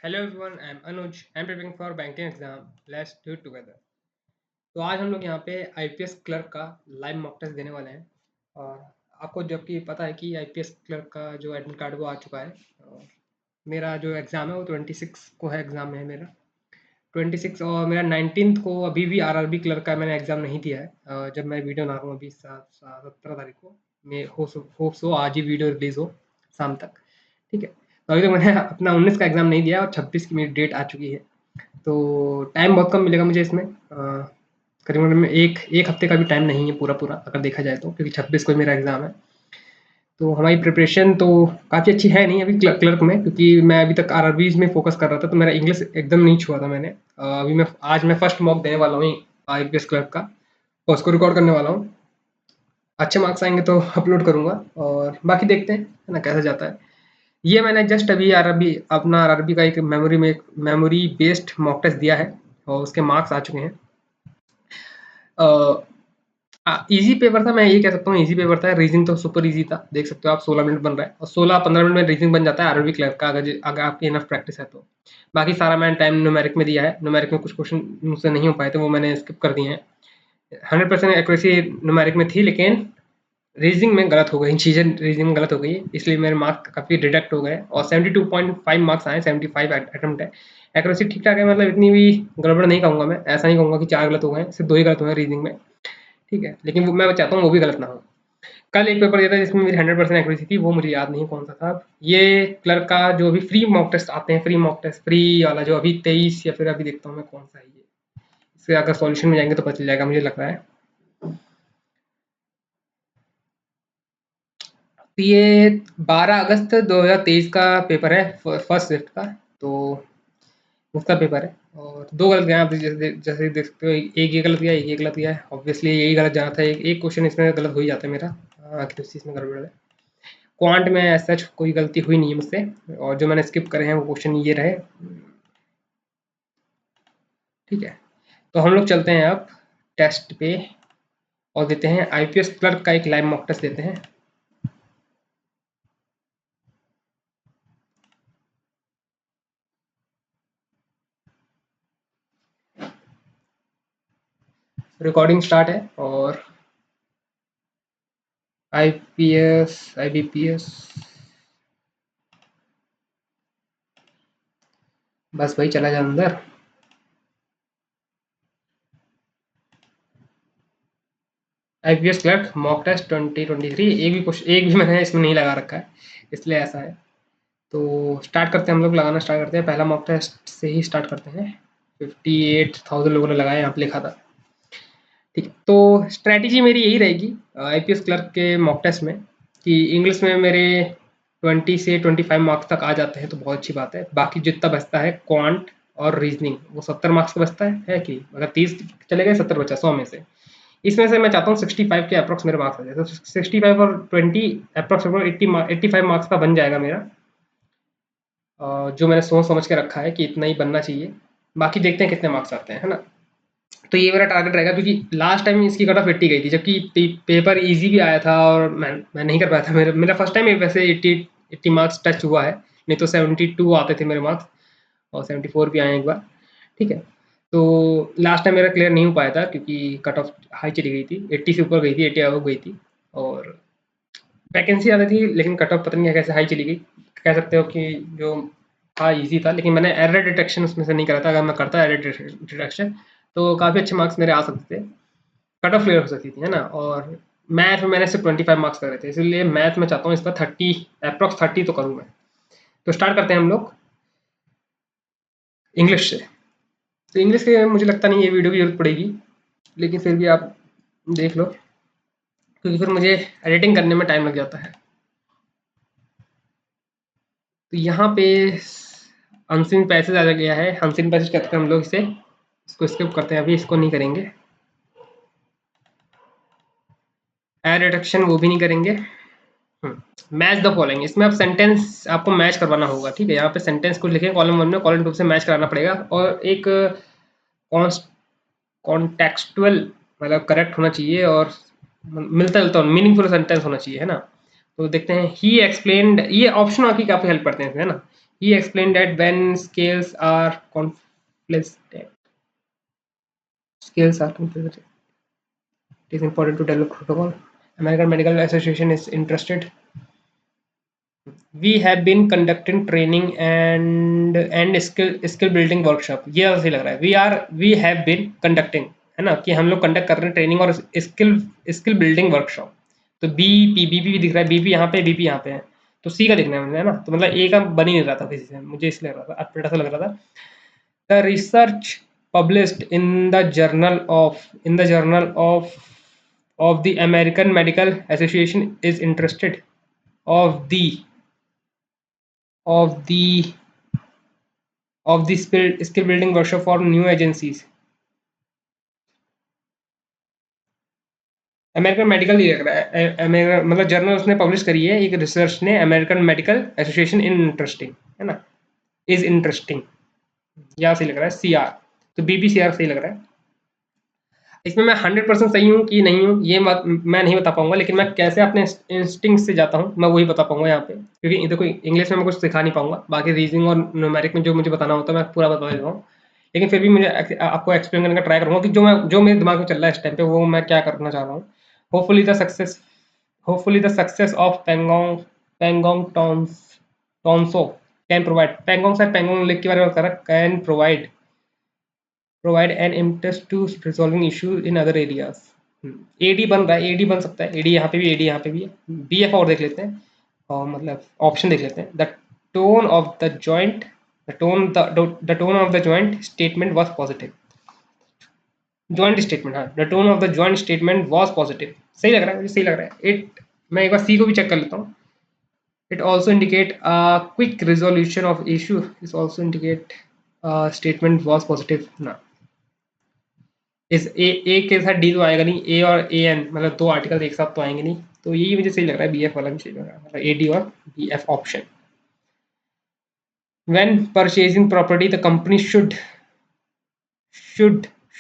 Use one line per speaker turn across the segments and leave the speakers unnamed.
Hello everyone, I am Anuj. I am preparing for banking exam. Let's do it together. तो आज हम लोग यहाँ पे आईपीएस क्लर्क का लाइव मॉक टेस्ट देने वाले हैं। और आपको जबकि पता है कि आईपीएस क्लर्क का जो एडमिट कार्ड वो आ चुका है। और मेरा जो एग्ज़ाम है वो 26 को है, एग्ज़ाम है मेरा 26। और मेरा 19 को अभी भी आरआरबी क्लर्क का मैंने एग्ज़ाम नहीं दिया है। जब मैं वीडियो बना रहा हूँ अभी 17 तारीख को, मैं होप सो आज ही वीडियो रिलीज़ हो शाम तक। ठीक है, तो अभी तक मैंने अपना 19 का एग्ज़ाम नहीं दिया और 26 की मेरी डेट आ चुकी है। तो टाइम बहुत कम मिलेगा मुझे इसमें। करीबन में एक हफ्ते का भी टाइम नहीं है पूरा पूरा, अगर देखा जाए तो, क्योंकि 26 को ही मेरा एग्ज़ाम है। तो हमारी प्रिपरेशन तो काफ़ी अच्छी है नहीं अभी क्लर्क में, क्योंकि मैं अभी तक आरआरबीज में फोकस कर रहा था, तो मेरा इंग्लिश एकदम नहीं छुआ था मैंने। अभी आज मैं फर्स्ट मॉक देने वाला हूँ आईपीएस क्लर्क का, और उसको रिकॉर्ड करने वाला हूँ। अच्छे मार्क्स आएंगे तो अपलोड करूँगा, और बाकी देखते हैं है ना कैसा जाता है। ये मैंने जस्ट अभी आरआरबी का एक मेमोरी बेस्ड मॉक टेस्ट दिया है, और उसके मार्क्स आ चुके हैं। इजी पेपर था, मैं यही कह सकता हूँ, इजी पेपर था। रीजनिंग तो सुपर इजी था, देख सकते हो आप, 16 मिनट बन रहा है, और 16-15 मिनट में रीजनिंग बन जाता है आरआरबी क्लर्क का, अगर आपकी इनफ प्रैक्टिस है तो। बाकी सारा मैंने टाइम न्यूमेरिक में दिया है। न्यूमेरिक में कुछ क्वेश्चन मुझसे नहीं हो पाए थे, वो मैंने स्किप कर दिए हैं। 100% एक्यूरेसी न्यूमेरिक में थी, लेकिन रीजनिंग में गलत हो गई, चीज़ें रीजनिंग में गलत हो गई, इसलिए मेरे मार्क्स काफ़ी डिडक्ट हो गए, और 72.5 मार्क्स आए। 75 अटेम्प्ट है। एक्यूरेसी ठीक ठाक है, मतलब इतनी भी गड़बड़ नहीं कहूँगा मैं, ऐसा नहीं कहूँगा कि 4 गलत हो गए, सिर्फ 2 ही गलत हुए हैं रीजनिंग में। ठीक है, लेकिन वो मैं चाहता हूँ वो भी गलत ना हो। कल एक पेपर दिया था जिसमें मेरी 100% एक्यूरेसी थी, वो मुझे याद नहीं कौन सा था। ये क्लर्क का जो अभी फ्री मॉक टेस्ट आते हैं, फ्री मॉक टेस्ट, फ्री वाला जो अभी 23, या फिर अभी देखता हूँ मैं कौन सा है ये, इससे अगर सॉल्यूशन में जाएंगे तो पता चल जाएगा, मुझे लग रहा है। तो ये 12 अगस्त 2023 का पेपर है, फर्स्ट शिफ्ट का। तो उसका पेपर है, और 2 गलत गए आप, जैसे देख सकते हो, एक ये गलत गया, एक ये गलत गया है। ऑब्वियसली यही गलत जाना था, एक क्वेश्चन इसमें गलत हो ही जाता है मेरा, किस चीज़ में गड़बड़ है। क्वांट में ऐसा कोई गलती हुई नहीं है मुझसे, और जो मैंने स्किप करे हैं वो क्वेश्चन ये रहे। ठीक है, तो हम लोग चलते हैं अब टेस्ट पे, और देते हैं आईपीएस क्लर्क का एक लाइव मॉक टेस्ट देते हैं। रिकॉर्डिंग स्टार्ट है, और आईपीएस आईबीपीएस, बस भाई चला जाए अंदर। आईपीएस क्लर्क मॉक टेस्ट 2023, एक भी मैंने इसमें नहीं लगा रखा है, इसलिए ऐसा है। तो स्टार्ट करते हैं, हम लोग लगाना स्टार्ट करते हैं। पहला मॉक टेस्ट से ही स्टार्ट करते हैं। 58,000 लोगों ने लगाया, यहाँ पे लिखा था। ठीक है, तो स्ट्रैटेजी मेरी यही रहेगी आईपीएस क्लर्क के मॉक टेस्ट में, कि इंग्लिश में मेरे 20 से 25 मार्क्स तक आ जाते हैं तो बहुत अच्छी बात है। बाकी जितना बचता है क्वांट और रीजनिंग, वो 70 मार्क्स का बचता है कि अगर 30 चले गए, 70 बचा 100 में से। इसमें से मैं चाहता हूँ 65 के अप्रॉक्स मेरे मार्क्स आ जाए, तो 65 और 20 अप्रॉक्स 85 मार्क्स का बन जाएगा मेरा। जो मैंने सोच समझ के रखा है कि इतना ही बनना चाहिए। बाकी देखते हैं कितने मार्क्स आते हैं, है ना। तो ये मेरा टारगेट रहेगा, क्योंकि लास्ट टाइम इसकी कट ऑफ 80 गई थी, जबकि पेपर इजी भी आया था, और मैं नहीं कर पाया था। मेरा फर्स्ट टाइम वैसे 80 मार्क्स टच हुआ है, नहीं तो 72 आते थे मेरे मार्क्स, और 74 भी आए एक बार। ठीक है, तो लास्ट टाइम मेरा क्लियर नहीं हो पाया था, क्योंकि कट ऑफ हाई चली गई थी, 80 से ऊपर गई थी, 80 अबव गई थी, और वैकेंसी आती थी, लेकिन कट ऑफ पता नहीं कैसे हाई चली गई। कह सकते हो कि जो था ईजी था, लेकिन मैंने एरर डिटेक्शन उसमें से नहीं करा था। अगर मैं करता एरर डिटेक्शन तो काफ़ी अच्छे मार्क्स मेरे आ सकते थे, कट ऑफ क्लियर हो सकती थी, है ना। और मैथ में मैंने सिर्फ 25 मार्क्स करे थे, इसलिए मैथ में चाहता हूँ इसका 30, अप्रॉक्स 30 तो करूँ मैं। तो स्टार्ट करते हैं हम लोग इंग्लिश से। तो इंग्लिश के मुझे लगता नहीं ये वीडियो की जरूरत पड़ेगी, लेकिन फिर भी आप देख लो, क्योंकि फिर मुझे एडिटिंग करने में टाइम लग जाता है। तो यहाँ पे अनसीन पैसेज आ गया है, अनसीन पैसेज कहते हैं हम लोग इसे, इसको स्किप करते हैं, अभी इसको नहीं करेंगे। एड रिडक्शन वो भी नहीं करेंगे। मैच द फॉलोइंग, इसमें आप सेंटेंस आपको मैच करवाना होगा। ठीक है, यहाँ पे सेंटेंस कुछ लिखे कॉलम 1 में, कॉलम 2 से मैच कराना पड़ेगा, और एक कॉन्टेक्सुअल, मतलब करेक्ट होना चाहिए, और मिलता जुलता मीनिंगफुल सेंटेंस होना चाहिए, है ना। तो देखते हैं, ही एक्सप्लेन्ड, ये ऑप्शन आपकी काफ़ी हेल्प करते हैं, है ना। He explained that when scales are conflicted, it is important to develop protocol. American Medical Association is interested. We have been conducting training and skill building workshop. ये सही लग रहा है. we have been conducting, है ना, कि हम लोग कंडक्ट कर रहे हैं ट्रेनिंग और स्किल बिल्डिंग वर्कशॉप. तो बी भी दिख रहा है, बी यहाँ पे, बी यहाँ पे है, तो सी का दिखना है मुझे, है ना. तो मतलब ए का बन ही नहीं रहा था किसी से, मुझे इसलिए लग रहा था, अटपटा सा लग रहा था. The research published in the journal of the American Medical Association is interested of the skill building workshop for new agencies. American medical ही लग रहा है, मतलब जर्नल उसने पब्लिश करी है एक रिसर्च ने, American medical association in interesting, है ना, इज इंटरेस्टिंग, या सही लग रहा है सी आर. तो बीबीसीआर सही लग रहा है. इसमें मैं 100% सही हूँ कि नहीं हूँ ये मैं नहीं बता पाऊंगा, लेकिन मैं कैसे अपने इंस्टिंक्ट से जाता हूँ मैं वही बता पाऊंगा यहाँ पे, क्योंकि देखो इंग्लिश में मैं कुछ सिखा नहीं पाऊंगा, बाकी रीजनिंग और न्यूमेरिक में जो मुझे बताना होता है मैं पूरा बता देता हूँ. लेकिन फिर भी मुझे आपको एक्सप्लेन करने का ट्राई करूँगा कि जो मेरे दिमाग में चल रहा है इस टाइम पे वो मैं क्या करना चाह रहा हूँ. Hopefully the success of Pangong Tso can provide, Pangong से पेंगोंग लेक के बारे में बता रहा, can provide an impetus to resolving issues in other areas. एडी बन रहा है, एडी बन सकता है, एडी यहाँ पे भी, एडी यहाँ पे भी है. बीएफ और देख लेते हैं, और मतलब ऑप्शन देख लेते हैं. The tone of the joint the tone of the joint statement was positive. Joint statement, हाँ, the tone of the joint statement was positive. सही लग रहा है, मुझे सही लग रहा है. इट, मैं एक बार सी को भी चेक कर लेता हूँ. It also indicate quick resolution of issue. It also indicate statement was positive ना. इस ए के साथ डी तो आएगा नहीं, ए और ए एन मतलब दो आर्टिकल एक साथ तो आएंगे नहीं, तो यही मुझे सही लग रहा है, बी एफ वाला भी सही लग रहा है, मतलब ए डी और B F option. When purchasing property the company should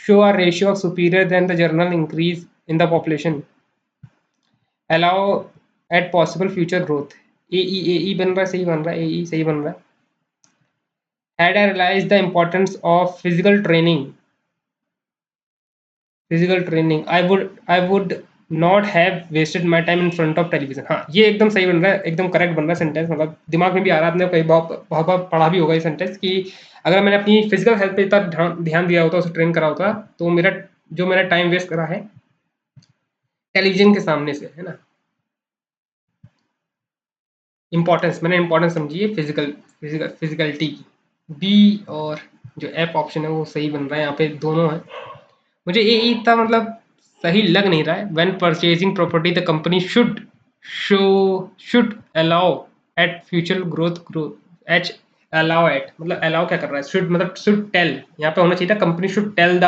show a ratio of superior than the general increase in the population, allow at possible future growth. ए बन रहा है, सही बन रहा है, ए सही बन रहा है. had I realized the importance of physical training, I would not have wasted my time in front of television. हाँ, ये एकदम सही बन रहा है, एकदम करेक्ट बन रहा है सेंटेंस, मतलब दिमाग में भी आ रहा है. आपने कई बहुत बहुत पढ़ा भी होगा ये सेंटेंस कि अगर मैंने अपनी फिजिकल हेल्थ पे इतना ध्यान दिया होता, उसे ट्रेन करा होता, तो मेरा टाइम वेस्ट करा है टेलीविजन के सामने से, है ना. मैंने इंपॉर्टेंस समझी है फिजिकलिटी की. बी और जो एफ ऑप्शन है वो सही बन रहा है, यहाँ पे दोनों है. मुझे ये इतना मतलब सही लग नहीं रहा है. When purchasing property the company should allow at future growth H allow at, मतलब अलाउ क्या कर रहा है, शुड टेल, यहाँ पे होना चाहिए था company should tell the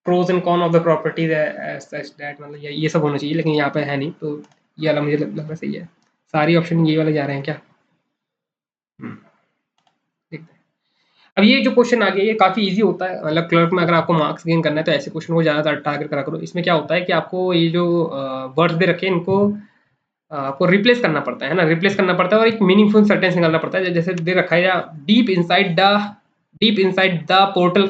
pros and con of the property that, मतलब ये सब होना चाहिए, लेकिन यहाँ पे है नहीं, तो ये वाला मुझे लग रहा सही है. सारी ऑप्शन ये वाले जा रहे हैं क्या. देखते हैं. अब ये जो क्वेश्चन आ गया ये काफ़ी इजी होता है, मतलब क्लर्क में अगर आपको मार्क्स गेन करना है तो ऐसे क्वेश्चन को ज़्यादा टारगेट करा करो. इसमें क्या होता है कि आपको ये जो वर्ड्स दे रखे हैं इनको आपको रिप्लेस करना पड़ता है ना, रिप्लेस करना पड़ता है और एक मीनिंगफुल सेंटेंस निकालना पड़ता है. जैसे दे रखा है या डीप इनसाइड द पोर्टल,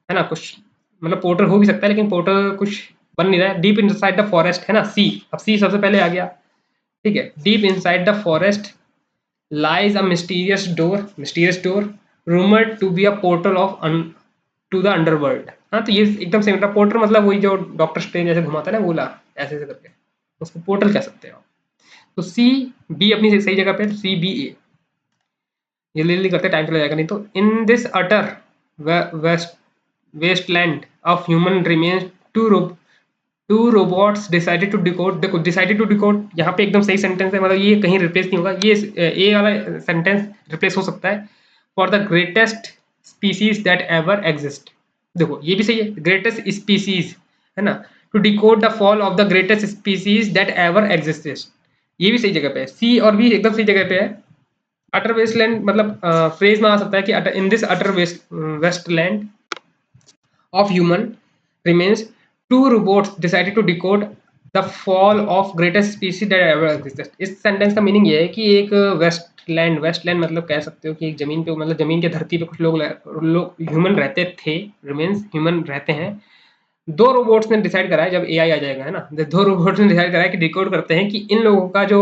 है ना, कुछ मतलब पोर्टल हो भी सकता है लेकिन पोर्टल कुछ बन नहीं रहा है. डीप इनसाइड द फॉरेस्ट, है ना, सी. अब सी सबसे पहले आ गया, ठीक है. Deep inside the forest lies a mysterious door rumored to be a portal to the underworld. हाँ, तो ये एकदम से मतलब पोर्टल मतलब वही जो डॉक्टर स्ट्रेंज जैसे घुमाता है ना गोला ऐसे ऐसे करके, उसको पोर्टल कह सकते हो. तो सी बी अपनी सही जगह पे, सी बी ए. जल्दी करते टाइम चला जाएगा नहीं तो. In this utter wasteland of human remains two robots decided to decode. देखो डिसाइडेड टू डिकोड यहाँ पे एकदम सही सेंटेंस है, मतलब ये कहीं रिप्लेस नहीं होगा, ये ए वाला सेंटेंस रिप्लेस हो सकता है. For the greatest species that ever exist. देखो ये भी सही है, ग्रेटेस्ट स्पीसीज, है ना, to decode the fall of the greatest species that ever existed. ये भी सही जगह पे है, सी और बी एकदम सही जगह पे है. अटर वेस्टलैंड मतलब फ्रेज में आ सकता है कि in this utter wasteland of human remains two robots decided to decode the fall of greatest species that ever existed. इस सेंटेंस का मीनिंग ये है कि एक वेस्टलैंड मतलब कह सकते हो कि एक जमीन पे, मतलब जमीन की धरती पे कुछ लोग ह्यूमन रहते थे, रिमेन्स ह्यूमन रहते हैं। दो रोबोट्स ने डिसाइड करा है, जब एआई आ जाएगा है ना, दो रोबोट्स ने डिसाइड करा है कि डिकोड करते हैं कि इन लोगों का जो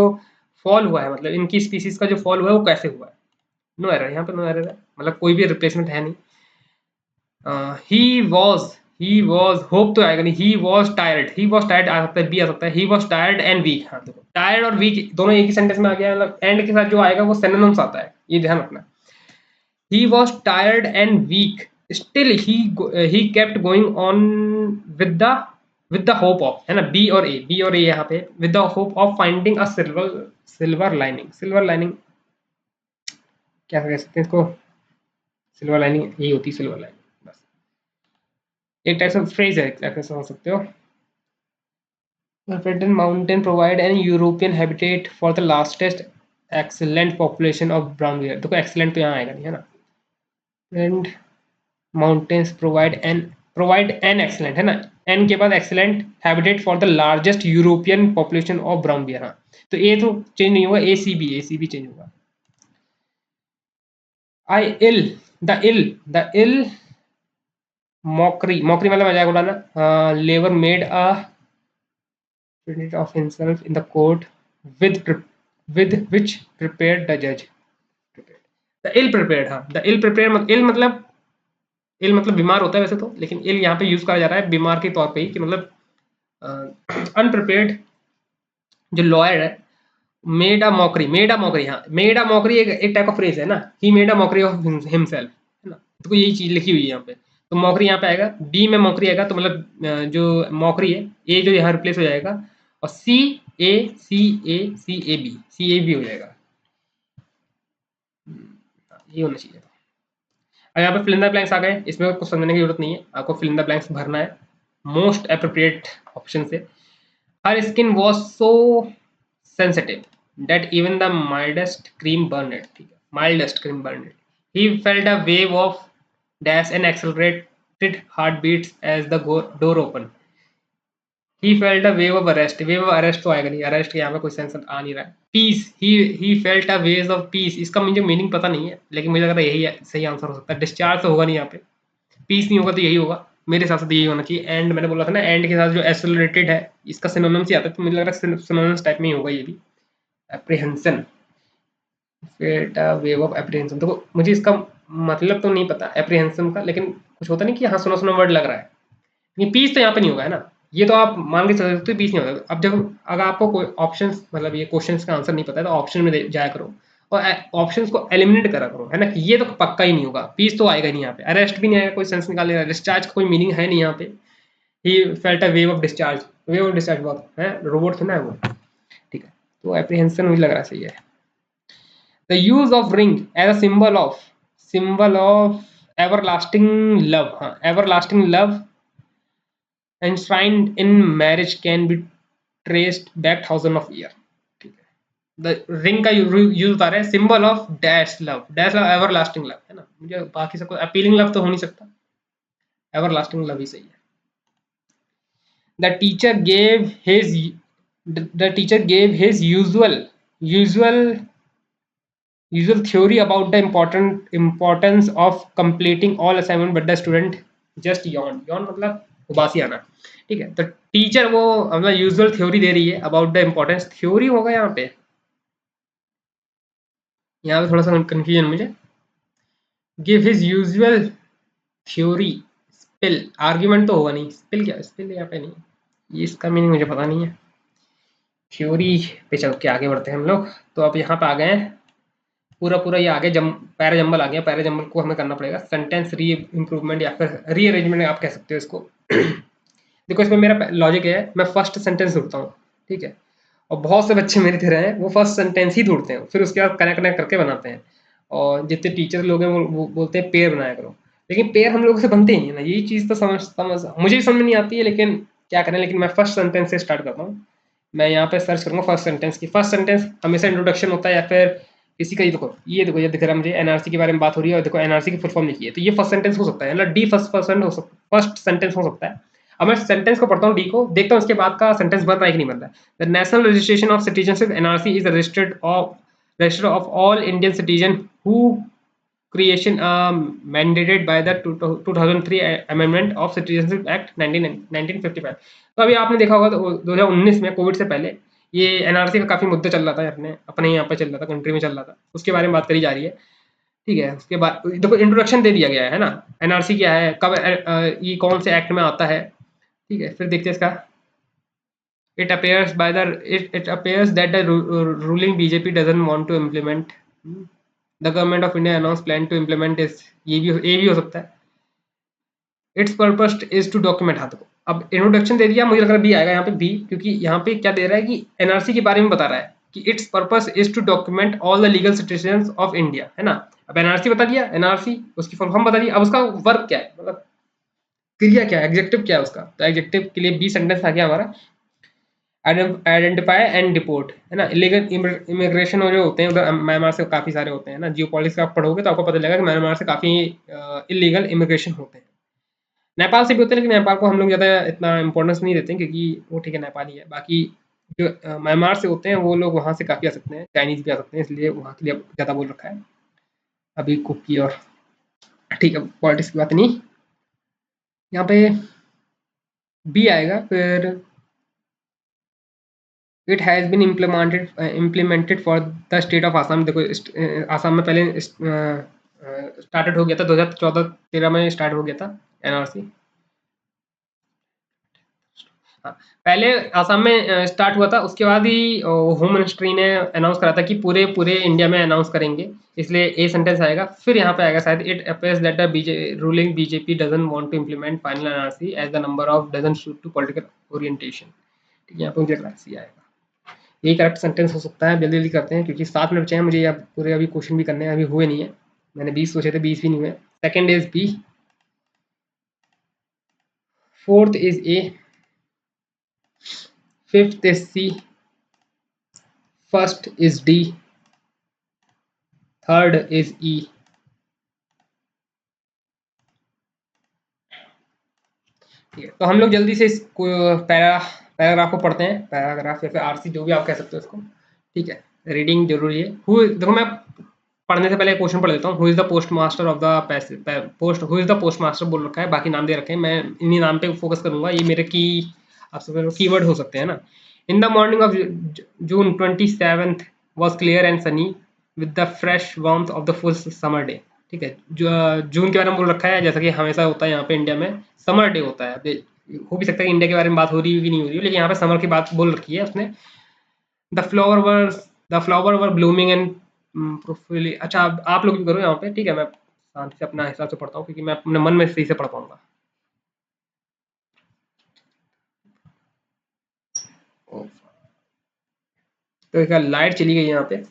फॉल हुआ है, मतलब इनकी स्पीसीज का जो फॉल हुआ है वो कैसे हुआ है। नो एरर, यहाँ पे नो एरर है, मतलब कोई भी रिप्लेसमेंट है नहीं। ही वॉज होप तो आएगा नहीं, ही वॉज टायर्ड आ सकता है, बी आ सकता है, he was tired and weak. हाँ देखो, टायर्ड और वीक दोनों एक ही सेंटेंस में आ गया, मतलब एंड के साथ जो आएगा वो सिनोनिम्स आता है, ये ध्यान रखना। He was tired and weak, still he kept going on with the hope of, है ना, बी और ए यहाँ पे, with the hope of finding a silver lining क्या कह सकते हैं इसको, सिल्वर लाइनिंग यही होती है, सिल्वर लाइनिंग बस एक टाइप ऑफ फ्रेज है, ऐसे समझ सकते हो। Alfred Mountain provide an European habitat for the largest excellent population of brown bear। देखो excellent तो यहाँ आएगा नहीं, है ना, and mountains provide an excellent, है ना, n के बाद excellent habitat for the largest European population of brown bear। हाँ तो ए तो चेंज नहीं होगा, ए सी बी चेंज होगा। द इल मॉकरी मतलब मजाक उड़ाना, labour made a of himself in the court with which prepared the judge। The ill prepared, हाँ द इल प्रिपेयर्ड, इल मतलब बीमार होता है वैसे तो, लेकिन इल यहाँ पे यूज करा जा रहा है बीमार के तौर पे ही, कि मतलब अनप्रिपेयर्ड जो लॉयर है। मेड अ मॉकरी, हाँ मेड अ मॉकरी एक टाइप का फ्रेज है ना, he made a mockery of himself, है ना, तो यही चीज लिखी हुई है यहाँ पे। तो मॉकरी यहाँ पे आएगा, बी में मॉकरी आएगा, तो मतलब जो मॉकरी है, ए जो यहाँ रिप्लेस हो जाएगा, और सी ए बी हो जाएगा। ये होना चाहिए। अब यहाँ पे फिल इन द ब्लैंक्स आ गए, इसमें कुछ समझने की जरूरत नहीं है, आपको फिल इन द ब्लैंक्स भरना है मोस्ट अप्रोप्रिएट ऑप्शन से। हर skin was so sensitive that even the mildest cream burn it. ठीक है, mildest cream burn it. He felt a wave of dash and accelerated heart beats as the door open. He felt a wave of arrest तो आएगा नहीं, arrest यहाँ पे कोई sense आ नहीं रहा है। Peace, he felt a wave of peace, इसका मुझे मीनिंग पता नहीं है, लेकिन मुझे लग रहा है यही सही आंसर हो सकता है। डिस्चार्ज तो होगा नहीं यहाँ पे, पीस नहीं होगा तो यही होगा मेरे हिसाब से, तो यही होना चाहिए। एंड मैंने बोला था ना, एंड के साथ जो एक्सेलरेटेड है, इसका सिनोनिम्स ही आता है, तो मुझे लग रहा है सिनोनिम्स टाइप में ही होगा ये भी। Apprehension, felt a wave of apprehension, तो मुझे इसका मतलब तो नहीं पता एप्रीहेंशन का, लेकिन कुछ होता नहीं कि हाँ सुना सुना वर्ड लग रहा है। ये पीस तो यहाँ पे नहीं होगा, है ना, ये तो आप मान के चल सकते हो पीस नहीं होगा। अब जब अगर आपको कोई ऑप्शंस, मतलब ये क्वेश्चंस का आंसर नहीं पता है, तो ऑप्शन में जाया करो और ऑप्शंस को एलिमिनेट करा करो, है ना, कि ये तो पक्का ही नहीं होगा, पीस तो आएगा नहीं यहाँ पे, अरेस्ट भी नहीं आएगा, कोई सेंस निकालने का, डिस्चार्ज का कोई मीनिंग है नहीं यहाँ पे। ही felt a wave of discharge बहुत है, रोबोट थोड़ा है वो। ठीक है, तो एप्रीहेंशन मुझे लग रहा सही है। The use of ring as a symbol of everlasting love. हाँ, everlasting love enshrined in marriage can be traced back thousands of years। ठीक है, द रिंग का यूज बता रहे हैं, symbol of dash love everlasting love, है ना, मुझे बाकी सबको अपीलिंग लव तो हो नहीं सकता, एवरलास्टिंग लव ही सही है। The teacher gave his usual theory about the importance of completing all assignment, but the student just yawn मतलब उबासी आना। ठीक है, तो टीचर वो मतलब यूजुअल थ्योरी दे रही है अबाउट द इम्पोर्टेंस, थ्योरी होगा यहाँ पे थोड़ा सा कंफ्यूजन मुझे। Give his usual theory spill, argument तो होगा नहीं, स्पिल क्या, स्पिल यहाँ पे नहीं, ये इसका मीनिंग मुझे पता नहीं है। थ्योरी पे चल के आगे बढ़ते हैं हम लोग। तो अब यहाँ पे आ गए हैं, पूरा ये आ गया, पैरा जंबल आ गया, पैरा जंबल को हमें करना पड़ेगा सेंटेंस री इम्प्रूवमेंट या फिर रीअरेंजमेंट आप कह सकते हो इसको। देखो इसमें मेरा लॉजिक है, मैं फर्स्ट सेंटेंस ढूंढता हूँ, ठीक है, और बहुत से बच्चे मेरी तरह हैं, वो फर्स्ट सेंटेंस ही ढूंढते हैं, फिर उसके बाद कनेक्ट करके बनाते हैं। और जितने टीचर लोग हैं वो बोलते हैं पेयर बनाया करो, लेकिन पेयर हम लोगों से बनते ही नहीं है ना, यही चीज़ तो समझ मुझे भी समझ में नहीं आती है, लेकिन क्या करें। लेकिन मैं फर्स्ट सेंटेंस से स्टार्ट करता हूँ। मैं यहाँ पे सर्च करूँगा फर्स्ट सेंटेंस की। फर्स्ट सेंटेंस हमेशा इंट्रोडक्शन होता है या फिर किसी का, देखो ये दिख रहा है मुझे, एनआरसी के बारे में बात हो रही है, और देखो एनआरसी की फुल फॉर्म लिखी है, तो ये फर्स्ट सेंटेंस हो सकता है, मतलब डी फर्स्ट सेंटेंस हो सकता है। अब मैं सेंटेंस को पढ़ता हूँ, डी को, देखता हूँ इसके बाद का सेंटेंस बन रहा है कि नहीं बन रहा है। The national registration of citizenship NRC is register of all Indian citizen who creation mandated by the 2003 amendment of citizenship act 1955। तो अभी आपने देखा होगा तो 2019 में कोविड से पहले ये एनआरसी का काफी मुद्दा चल रहा था, अपने यहाँ पे चल रहा था, कंट्री में चल रहा था, उसके बारे में बात करी जा रही है। ठीक है, उसके बाद देखो इंट्रोडक्शन दे दिया गया है ना, एनआरसी क्या है, कब ये कौन से एक्ट में आता है। ठीक है, फिर देखते हैं इसका। It appears that the ruling BJP doesn't want to implement the government of India announced plan to implement this। ये भी हो सकता है। Its purpose is to document. हाँ, देखो अब इंट्रोडक्शन दे दिया, मुझे लग रहा है बी आएगा यहाँ पे, बी, क्योंकि यहाँ पे क्या दे रहा है कि एनआरसी के बारे में बता रहा है कि its purpose is to document all the legal citizens of India, है ना। अब एनआरसी बता दिया, एनआरसी उसकी फुल फॉर्म बता दिया, अब उसका वर्क क्या है, मतलब क्रिया क्या है, एग्जेक्टिव क्या है उसका। तो एग्जेक्टिव के लिए बी सेंटेंस आ गया हमारा, आइडेंटिफाई एंड रिपोर्ट, है ना। इलीगल इमिग्रेशन जो होते हैं उधर म्यांमार से काफ़ी सारे होते हैं ना, जियो पॉलिटिक्स का आप पढ़ोगे तो आपको पता चलेगा कि म्यांमार से काफ़ी इलीगल इमिग्रेशन होते हैं। नेपाल से भी होते हैं, लेकिन नेपाल को हम लोग ज़्यादा इतना इंपॉर्टेंस नहीं देते हैं, क्योंकि वो ठीक है नेपाली है। बाकी जो म्यांमार से होते हैं वो लोग वहाँ से काफ़ी आ सकते हैं, चाइनीज़ भी आ सकते हैं, इसलिए वहाँ के लिए ज़्यादा बोल रखा है अभी कुकी। और ठीक है, पॉलिटिक्स की बात नहीं, यहाँ पे बी आएगा। फिर it has been implemented for the state of Assam. देखो आसाम में पहले स्टार्टेड हो गया था, 2014-13 में स्टार्ट हो गया था एनआरसी। हाँ, पहले आसाम में स्टार्ट हुआ था, उसके बाद ही होम मिनिस्ट्री ने अनाउंस करा था कि पूरे पूरे इंडिया में अनाउंस करेंगे, इसलिए ए सेंटेंस आएगा। फिर यहाँ पे आएगा शायद, it appears that the ruling BJP doesn't want to implement final NRC as the number of doesn't suit to political orientation. ठीक है, यहाँ पे मुझे लग रहा है सी आएगा, यही करेक्ट सेंटेंस हो सकता है। जल्दी जल्दी करते हैं क्योंकि 7 मिनट बचे हैं, मुझे अब पूरे अभी क्वेश्चन भी करने हैं, अभी हुए नहीं है। मैंने 20 सोचे थे, 20 भी नहीं हुए। Second is B, fourth is A, fifth is C, first is D, third is E. ठीक है, तो हम लोग जल्दी से इस पैराग्राफ को पढ़ते हैं, पैराग्राफ या फिर आरसी जो भी आप कह सकते हो इसको। ठीक है, रीडिंग जरूरी है। देखो मैं पढ़ने से पहले क्वेश्चन पढ़ लेता हूँ। Who is the post master of the post, who is the post master बोल रखा है, बाकी नाम दे रखे हैं, मैं इन्हीं नाम पे फोकस करूंगा, ये मेरे की आप सब कीवर्ड हो सकते हैं ना। In the morning of June 27th was clear and Sunny with the fresh warmth of the full summer day. ठीक है, जून के बारे में बोल रखा है, जैसा कि हमेशा होता है यहाँ पे इंडिया में समर डे होता है। हो भी सकता है कि इंडिया के बारे में बात हो रही है कि नहीं हो रही है, लेकिन यहाँ पे समर की बात बोल रखी है उसने। The flower were the flower were blooming and profusely. अच्छा, आप लोग भी करो यहाँ पे। ठीक है, मैं शांति से अपना हिसाब से पढ़ता हूँ, क्योंकि मैं अपने मन में सही से पढ़ पाऊंगा। तो क्या लाइट चली गई यहाँ पे।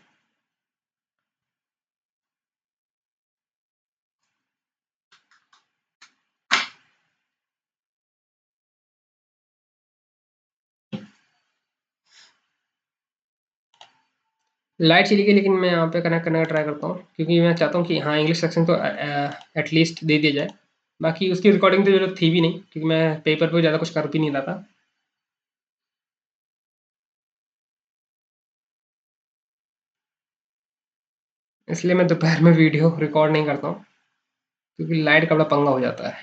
लाइट चली गई, लेकिन मैं यहाँ पे कनेक्ट करने का ट्राई करता हूँ, क्योंकि मैं चाहता हूँ कि हाँ इंग्लिश सेक्शन तो एटलीस्ट दे दिया जाए। बाकी उसकी रिकॉर्डिंग तो जरूरत थी भी नहीं, क्योंकि मैं पेपर पे ज़्यादा कुछ कर भी नहीं रहा था। इसलिए मैं दोपहर में वीडियो रिकॉर्ड नहीं करता हूँ, क्योंकि लाइट का बड़ा पंगा हो जाता है,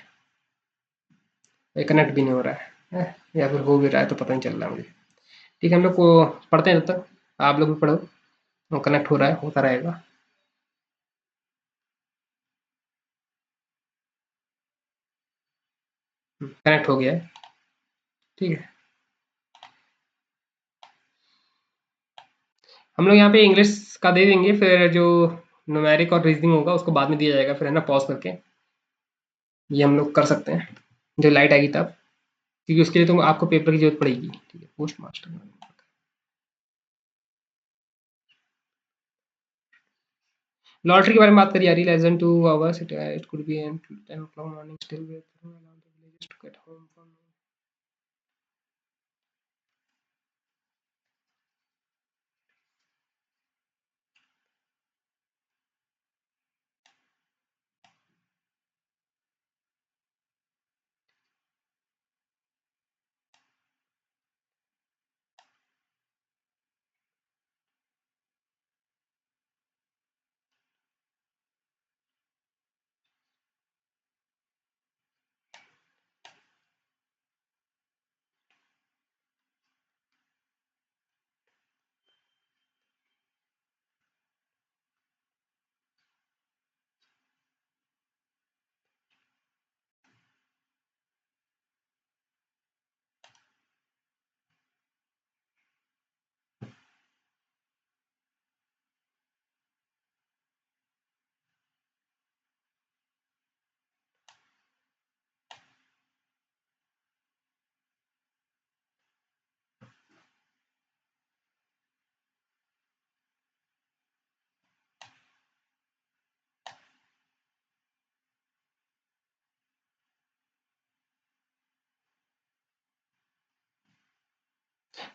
कनेक्ट भी नहीं हो रहा है, या फिर हो भी रहा है तो पता नहीं चल रहा है मुझे। ठीक है, हम लोग को पढ़ते हैं, जब तक आप लोग भी पढ़ो। वो कनेक्ट हो रहा है, होता रहेगा। कनेक्ट हो गया है। ठीक है, हम लोग यहाँ पे इंग्लिश का दे देंगे, फिर जो न्यूमेरिक और रीजनिंग होगा उसको बाद में दिया जाएगा, फिर है ना, पॉज करके ये हम लोग कर सकते हैं जो लाइट आएगी तब, क्योंकि उसके लिए तो आपको पेपर की जरूरत पड़ेगी। ठीक है, पोस्ट मास्टर लॉटरी के बारे में बात करी जा रही है। Less than 2 hours it could be and 10 o'clock morning still way around the villages to get home from.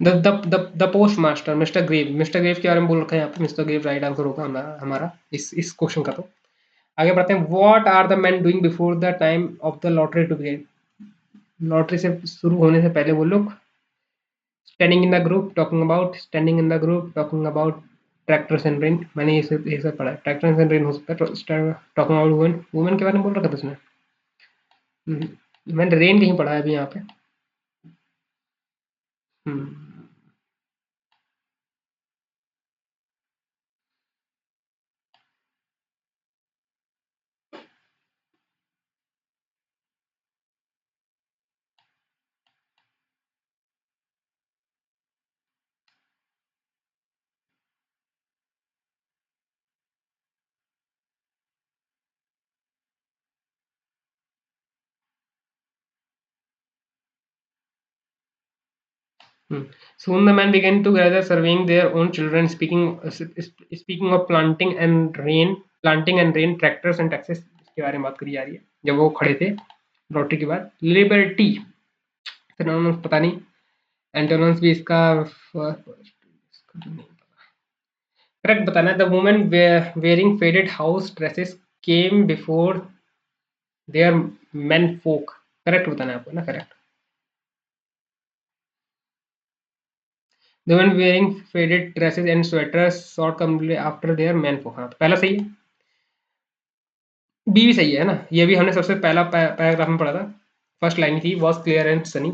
The post master mister Grave के बारे में बोल रखा है यहाँ पे। मिस्टर ग्रेव राइट आंसर होगा हमारा इस क्वेश्चन का। तो आगे बढ़ते हैं। What are the man doing before the time of the lottery to begin? Lottery से शुरू होने से पहले वो लोग standing in the group talking about tractors and rain. मैंने ये सब पढ़ा है। ट्रैक्टर्स एंड रेन हो सकता है। टॉकिंग अबाउट वुमेन, वुमेन के बारे में बोल रखा था उसने। मैंने रेन कहीं पढ़ा है अभी यहाँ पे। हम्म Soon the men began to gather, surveying their own children, speaking of planting and rain, tractors and taxes के बारे में बात करी जा रही है जब वो खड़े थे लॉटरी के बाद। लिबर्टी सिनोनिम्स पता नहीं, एंटोनिम्स भी इसका करेक्ट बताना है। The women wearing faded house dresses came before their men folk. Correct बताना है आपको ना, correct. The one wearing faded dresses and sweaters sought completely after their men folk। हाँ तो पहला सही है, बी भी सही है ना। ये भी हमने सबसे पहला पैराग्राफ में पढ़ा था। फर्स्ट लाइन थी वॉज क्लियर एंड सनी।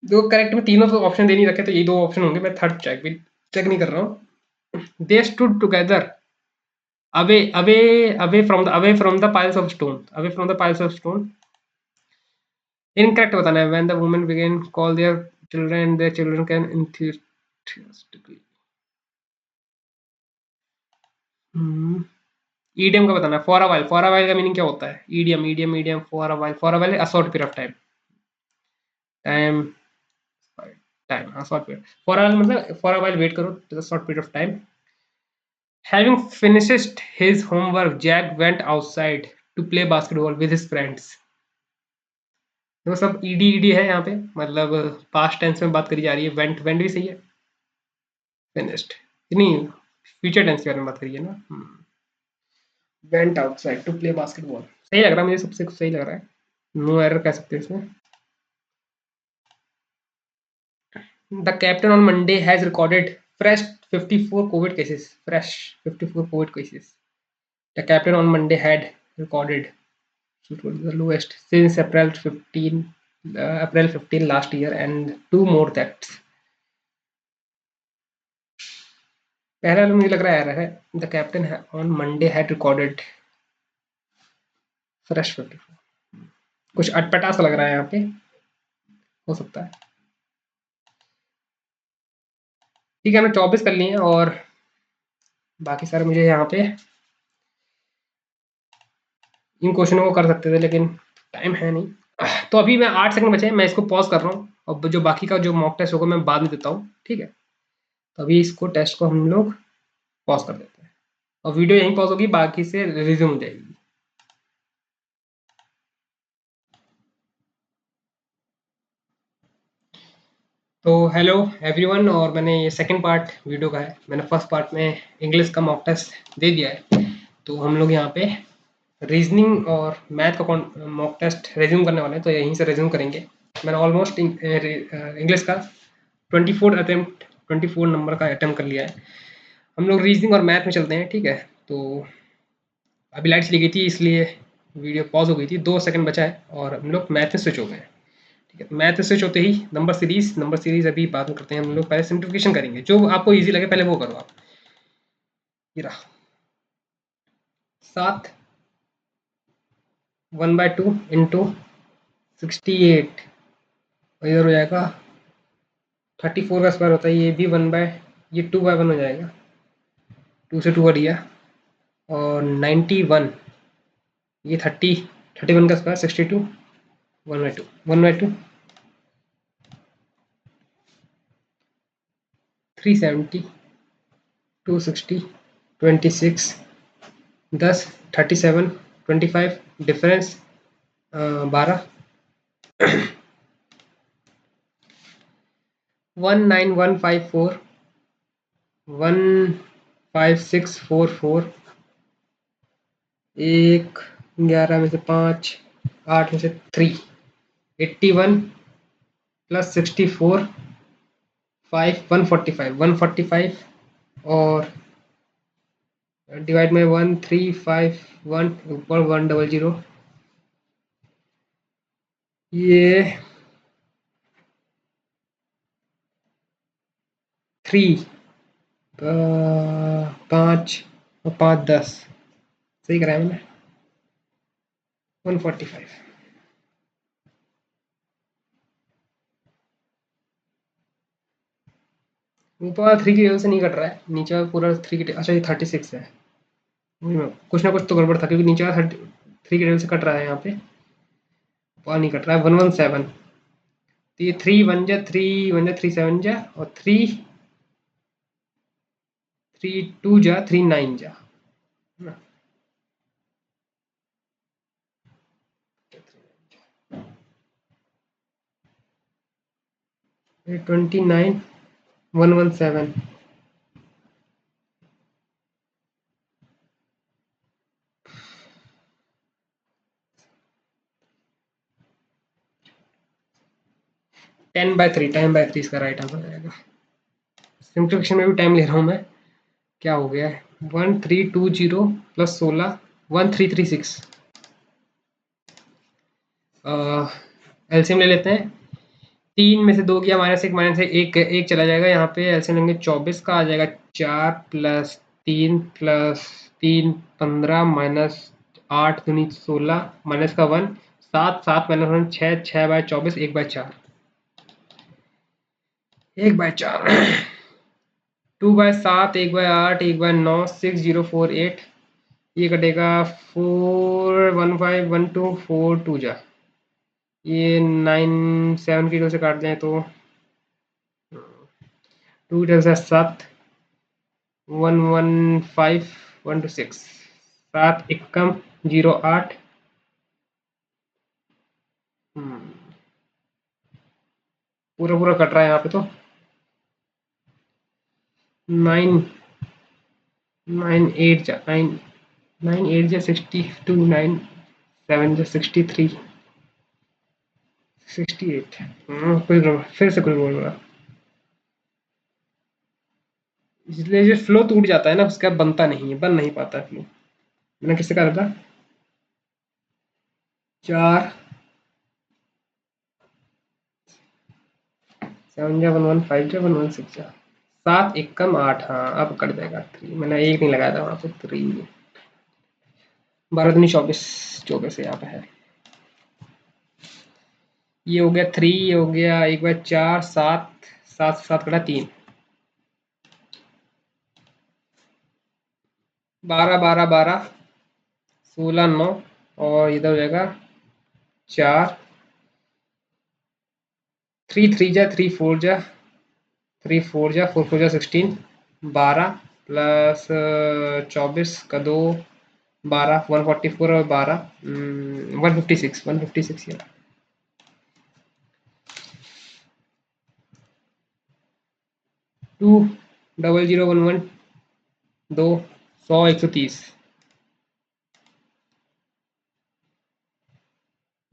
दो करेक्ट में तीनों ऑप्शन दे नहीं रखे तो ये दो ऑप्शन होंगे। मैं थर्ड चेक नहीं कर रहा हूँ। They stood together away away away from the piles of stone. Away from the piles of stone incorrect बताना है। When the women began call their children can enthusiastically। Idiom का बताना है। फॉर अ वाइल का meaning क्या होता है? Idiom for a while a short period of time. Time time हाँ short period. For a while मतलब फॉर अ वाइल वेट करो, short period of time. Having finished his homework Jack went outside to play basketball with his friends. वो सब ED है यहाँ पे, मतलब past tense में बात करी जा रही है। वेंट भी सही है। फिनिश्ड नहीं, फ्यूचर टेंस के बारे में बात करी है ना। Went outside to play basketball सही लग रहा है मुझे, सबसे सही लग रहा है। नो एरर कह सकते हैं इसमें। The captain on Monday has recorded fresh 54 COVID cases. Fresh 54 COVID cases. The captain on Monday had recorded, so it was the lowest since April 15 last year, and two more deaths. पहला वाला मुझे लग रहा है the captain on Monday had recorded fresh 54। कुछ अटपटा सा लग रहा है यहाँ पे, हो सकता है। ठीक है, हमने 24 कर लिए हैं और बाकी सारे मुझे यहाँ पे इन क्वेश्चनों को कर सकते थे लेकिन टाइम है नहीं। तो अभी मैं 8 सेकंड बचे हैं, मैं इसको पॉज कर रहा हूँ और जो बाकी का जो मॉक टेस्ट होगा मैं बाद में देता हूँ, ठीक है। तो अभी इसको टेस्ट को हम लोग पॉज कर देते हैं और वीडियो यहीं पॉज होगी, बाकी से रिज्यूम हो जाएगी। तो हेलो एवरीवन, और मैंने ये सेकंड पार्ट वीडियो का है। मैंने फर्स्ट पार्ट में इंग्लिश का मॉक टेस्ट दे दिया है, तो हम लोग यहाँ पे रीजनिंग और मैथ का मॉक टेस्ट रिज्यूम करने वाले हैं, तो यहीं से रिज्यूम करेंगे। मैंने ऑलमोस्ट इंग्लिश का 24 नंबर का अटेम्प्ट कर लिया है। हम लोग रीजनिंग और मैथ में चलते हैं, ठीक है। तो अभी लाइट चली गई थी इसलिए वीडियो पॉज हो गई थी। 2 सेकंड बचा है और हम लोग मैथ में स्विच हो गए हैं, ठीक है। मैथ में स्विच होते ही नंबर सीरीज अभी बात करते हैं। हम लोग पहले सिंप्लीफिकेशन करेंगे, जो आपको ईजी लगे पहले वो करो आप। ये रहा 7 1/2 इंटू 68, इधर हो जाएगा 34 का स्क्वायर होता है। ये भी ये 2/1 हो जाएगा, 2 से 2 हट गया। और 91 ये 31 का स्क्वायर 62, 1/2 370 260 26 10 37 25 डिफरेंस 12 19154 15644 एक 11 में से 5 8 में से 3 81 प्लस 64 5 145 और डिवाइड में 1351 ऊपर 100 ये 3 5 और 5 10 सही कराया मैंने 145 ऊपर 3 की टेबल से नहीं कट रहा है नीचे वाला पूरा 3 की अच्छा ये 36 है कुछ ना कुछ तो गड़बड़ था क्योंकि नीचे वाला 3 की टेबल से कट रहा है यहाँ पे ऊपर नहीं कट रहा है 117 तो ये 3 1 जा 3 1 जा 3 7 जा और 3 3 2 जा 3 9 जा है ना 29 117 10/3 10/3 इसका राइट आंसर आएगा सिंप्लीफिकेशन में भी टाइम ले रहा हूँ मैं क्या हो गया है 1320 प्लस 16 1336 एलसीएम ले लेते हैं 3 में से 2 गया माइनस एक एक चला जाएगा यहाँ पे एलसीएम लेंगे 24 का आ जाएगा 4 प्लस 3 15 माइनस 8 दूनी 16 माइनस का 1 7 7 माइनस 1 6 6/24 1/4 1/4 2/7 1/8 1/9 6048 ये कटेगा 41512 जा ये 9 7 की 2 से काट दें तो 2 7 115 126 7 एकम 08 पूरा पूरा कट रहा है यहाँ पे तो 9 9 8 जा 9 9 8 जा 62 9 7 जा 63 68 कुछ फिर से कुछ बोल रहा इसलिए जो फ्लो टूट जाता है ना उसका बनता नहीं है बन नहीं पाता है फ्लो मैंने किससे कहा था 4 7 जा 115 जा 116 जा 7 एकम 8 हाँ अब कट जाएगा 3 मैंने एक नहीं लगाया था वहां पे 3 12 दूनी 24 24 यहाँ पे है ये हो गया 3 ये हो गया 1/4 7 7 7 कटा 3 12 12 12 16 9 और इधर हो जाएगा 4 3 3 जा 3 4 जा 3 4 जा 4 4 जा 16 12 प्लस 24 का 2 12 144 और 12 156 ये 2 0011 2 100 130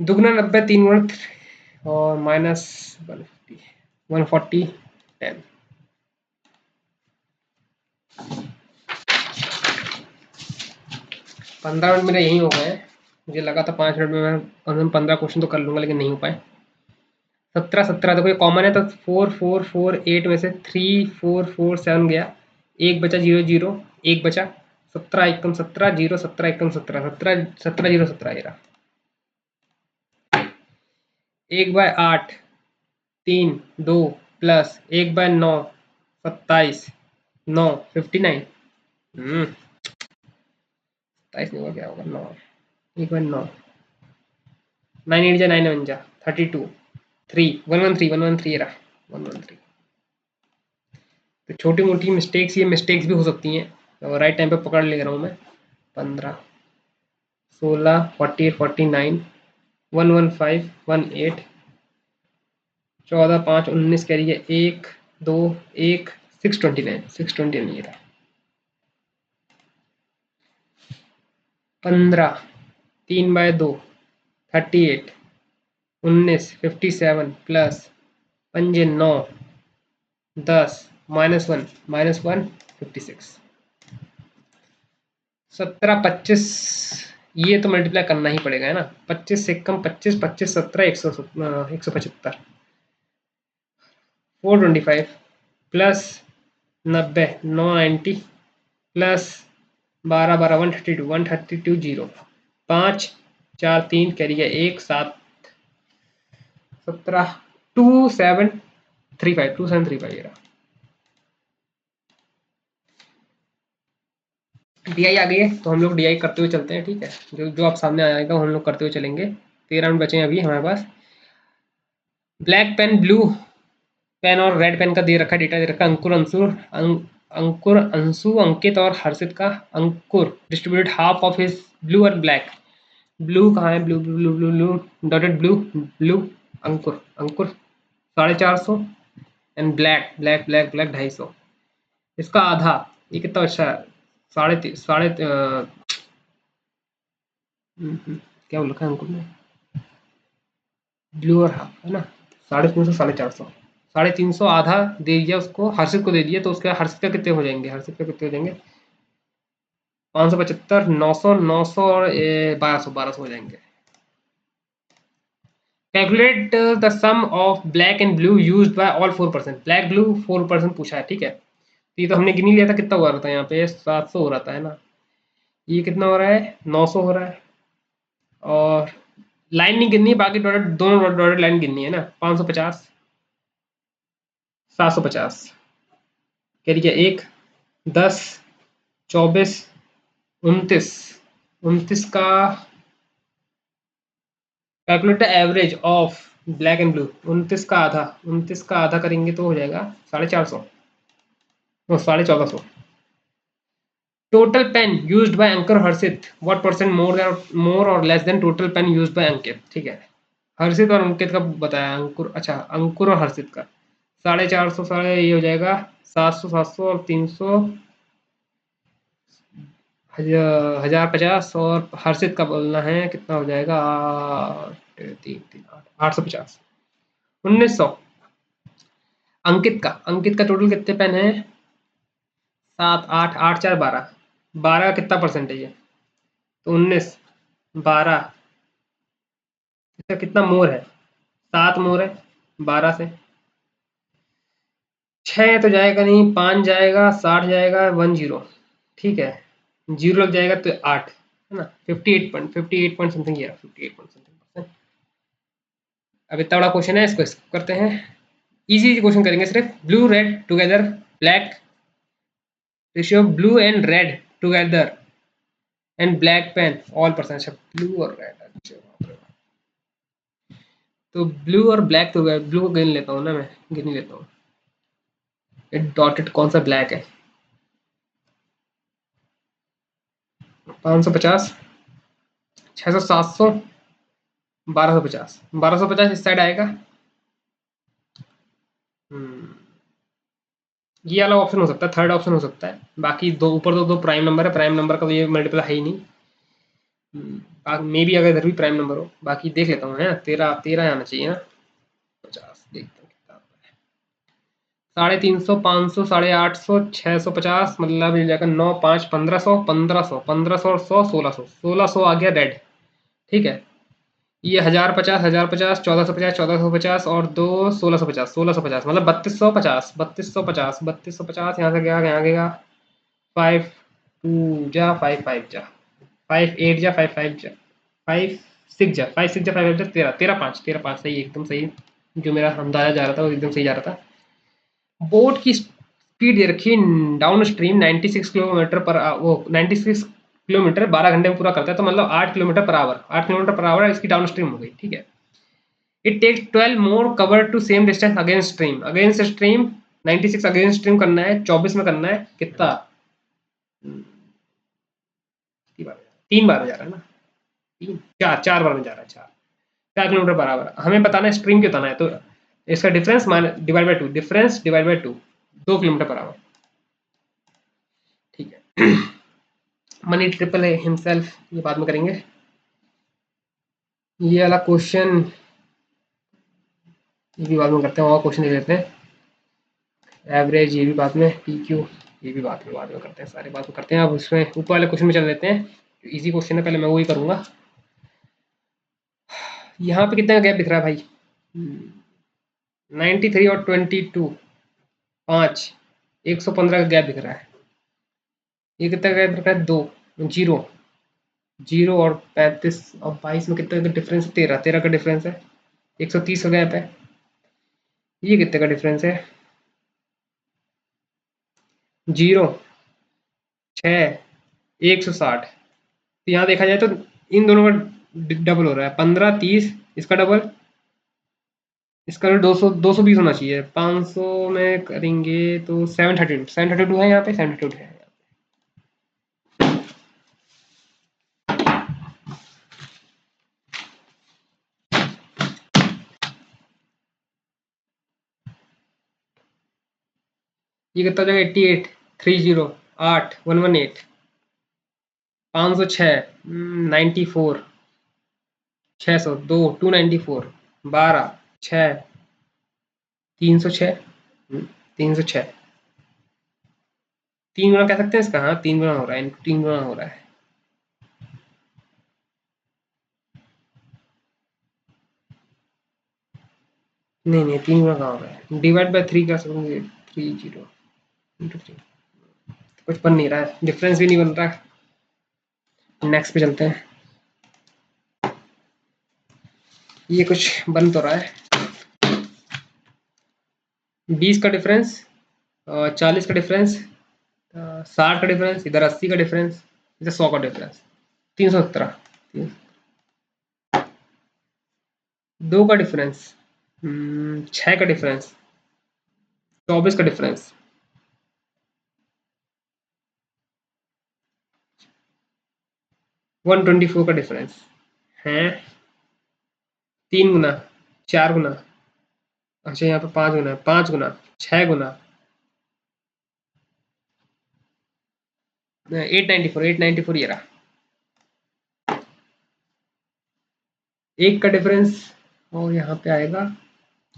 दुगना 90 3 गुणा और माइनस 140 10 15 मिनट मेरे यही हो गए मुझे लगा था 5 मिनट में मैं कम से कम 15 क्वेश्चन तो कर लूंगा लेकिन नहीं हो पाए 17 देखो ये कॉमन है तो 4 4 4 8 में से 3 4 4 7 गया एक बचा 0 0 एक बचा 17 एकम 17 0 17 एकम 17 17 17 0 17 ये रहा 1/8 3 2 प्लस 1/9 27 9 59 27 नहीं होगा क्या होगा 9 1/9 9 8 जा 9 1 जा 32 3 113 ये रहा 113 तो छोटी मोटी मिस्टेक्स ये मिस्टेक्स भी हो सकती हैं और राइट टाइम पे पकड़ ले रहा हूँ मैं 15 16 48 49 115 18 14 5 19 कह रही है 1 2 1 629 629 ये था 15 3/2 38 19 57 प्लस 5 9 10 -1 56 17 25 ये तो मल्टीप्लाई करना ही पड़ेगा है ना 25 से कम 25 25 17 175 425 प्लस 90 990 प्लस 12 12 132 0 5 4 3 कैरी है 1 7 17 2735 ये रहा डीआई आ गई है तो हम लोग डीआई करते हुए चलते हैं ठीक है जो जो आप सामने आ जाएगा हम लोग करते हुए चलेंगे 13 मिनट बचे हैं अभी हमारे पास ब्लैक पेन ब्लू पेन और रेड पेन का दे रखा है डेटा दे रखा है अंकुर अंशु अंकित और हर्षित का Ankur distributed half of his blue और ब्लैक ब्लू कहाँ है blue blue blue blue blue dotted blue blue Ankur Ankur 450 and black black black black 250 इसका आधा ये कितना अच्छा है क्या बोल रखा है अंकुर ने ब्लू और हाफ है ना 350 450 350 आधा दे दिया उसको हर्षित को दे दिया तो उसके हर्षित का कितने हो जाएंगे हर्षित का कितने हो जाएंगे 575 900 900 और 1200 हो जाएंगे calculate the sum of black and blue used by all 4% black blue 4% पूछा है ठीक है तो ये तो हमने गिन ही लिया था कितना हुआ रहा था यहाँ पे 700 हो रहा था है ना ये कितना हो रहा है 900 हो रहा है और लाइन नहीं गिननी है बाकी डॉटेड दोनों डॉटेड लाइन गिननी है ना 550 750 कह रही है 1 10 24 29 29 का calculate the average of black and blue 29 का आधा करेंगे तो हो जाएगा 450 1450 total pen used by Ankur Harshit what percent more और less than total pen used by Ankit ठीक है हर्षित और अंकित का बताया अंकुर अच्छा अंकुर और हर्षित का 450 साढ़े ये हो जाएगा 700 और 300 1050 और हर्षित का बोलना है कितना हो जाएगा 850 1900 अंकित का टोटल कितने पेन है 7 8 8 4 12 12 का कितना परसेंटेज है तो 19 12 इसका कितना मोर है 7 मोर है 12 से 6 तो जाएगा नहीं 5 जाएगा 60 जाएगा 10 ठीक है 0 लग जाएगा तो 8 है ना 58 पॉइंट समथिंग ये 58 पॉइंट समथिंग। अब इतना बड़ा क्वेश्चन है इसको करते हैं इजी क्वेश्चन करेंगे सिर्फ blue red together black ratio blue and red together and black pain all percent अच्छा ब्लू और रेड तो ब्लू और ब्लैक तो ब्लू को गिन लेता हूँ ना मैं गिन लेता हूँ डॉटेड कौन सा ब्लैक है 550 600 700 1250 1250 इस साइड आएगा ये वाला ऑप्शन हो सकता है थर्ड ऑप्शन हो सकता है बाकी दो ऊपर तो दो प्राइम नंबर है प्राइम नंबर का तो ये मल्टीपल है ही नहीं मे भी अगर इधर भी प्राइम नंबर हो बाकी देख लेता हूँ है 13 आना चाहिए ना 50 देखते हैं कितना 350 500 850 650 मतलब मिल जाएगा 9 5 1500 और 100 1600 आ गया रेड ठीक है ये 1050 1450 और दो 1650 मतलब 3250 यहाँ से गया यहाँ गया 5 2 जा 5 5 जा 5 8 जा 5 5 जा 5 6 जा 5 6 जा 5 5 जा 13 5 सही एकदम सही जो मेरा अंदाजा जा रहा था वो एकदम सही जा रहा था बोट की स्पीड दे रखी है डाउन स्ट्रीम 96 किलोमीटर पर वो 96 किलोमीटर 12 घंटे में पूरा करता है तो मतलब 8 kilometre per hour 8 kilometre per hour इसकी डाउन स्ट्रीम हो गई ठीक है it takes 12 more cover to same distance against stream 96 against stream करना है 24 में करना है कितना 3 बार जा रहा है ना 4 बार में जा रहा है 4 किलोमीटर पर आवर हमें बताना है स्ट्रीम की बताना है तो इसका difference divide by 2, difference divide by 2 kilometre per our. ठीक है। मनी ट्रिपल है हिमसेल्फ, ये बाद में करेंगे। ये वाला क्वेश्चन ये भी बाद में करते हैं, और क्वेश्चन दे देते हैं। एवरेज ये भी बाद में, पी क्यू ये भी बाद में करते हैं, सारे बाद में करते हैं। अब उसमें ऊपर वाले क्वेश्चन में चल लेते हैं, इजी क्वेश्चन है, पहले मैं वही करूंगा। यहाँ पे कितना गैप दिख रहा है भाई? 93 और 22, 5, 115 का गैप दिख रहा है। ये कितना गैप दिख रहा है? 2, 0, 0 और 35 और 22 में कितना का डिफरेंस है? 13 का डिफरेंस है। 130 का गैप है। ये कितने का डिफरेंस है? 0, 6, 160। तो यहाँ देखा जाए तो इन दोनों का डबल हो रहा है, 15, 30, इसका डबल, इसका 220 होना चाहिए। 500 में करेंगे तो 732 है, यहाँ पे 732 है। ये कितना हो जाएगा? 88, 30, 8, 118, 506, 94, 600, 2, 294, 12, 6, 306, 306। 3 गुना कह सकते हैं इसका, हाँ 3 गुना हो रहा है, 3 गुना हो रहा है। नहीं 3 गुना कहाँ हो रहा है? डिवाइड बाय 3 कर सकते, 30 इंटू 3, कुछ बन नहीं रहा है, डिफरेंस भी नहीं बन रहा है। नेक्स्ट पे चलते हैं। ये कुछ बन तो रहा है। 20 का डिफरेंस, 40 का डिफरेंस, 60 का डिफरेंस, इधर 80 का डिफरेंस, इधर 100 का डिफरेंस, 317। 2 का डिफरेंस, 6 का डिफरेंस, 24 का डिफरेंस, 124 का डिफरेंस है। 3 गुना, 4 गुना, अच्छा यहाँ पे 5 गुना, 5 गुना, 6 गुना, 894, 894 ये रहा। 1 का डिफरेंस और यहाँ पे आएगा,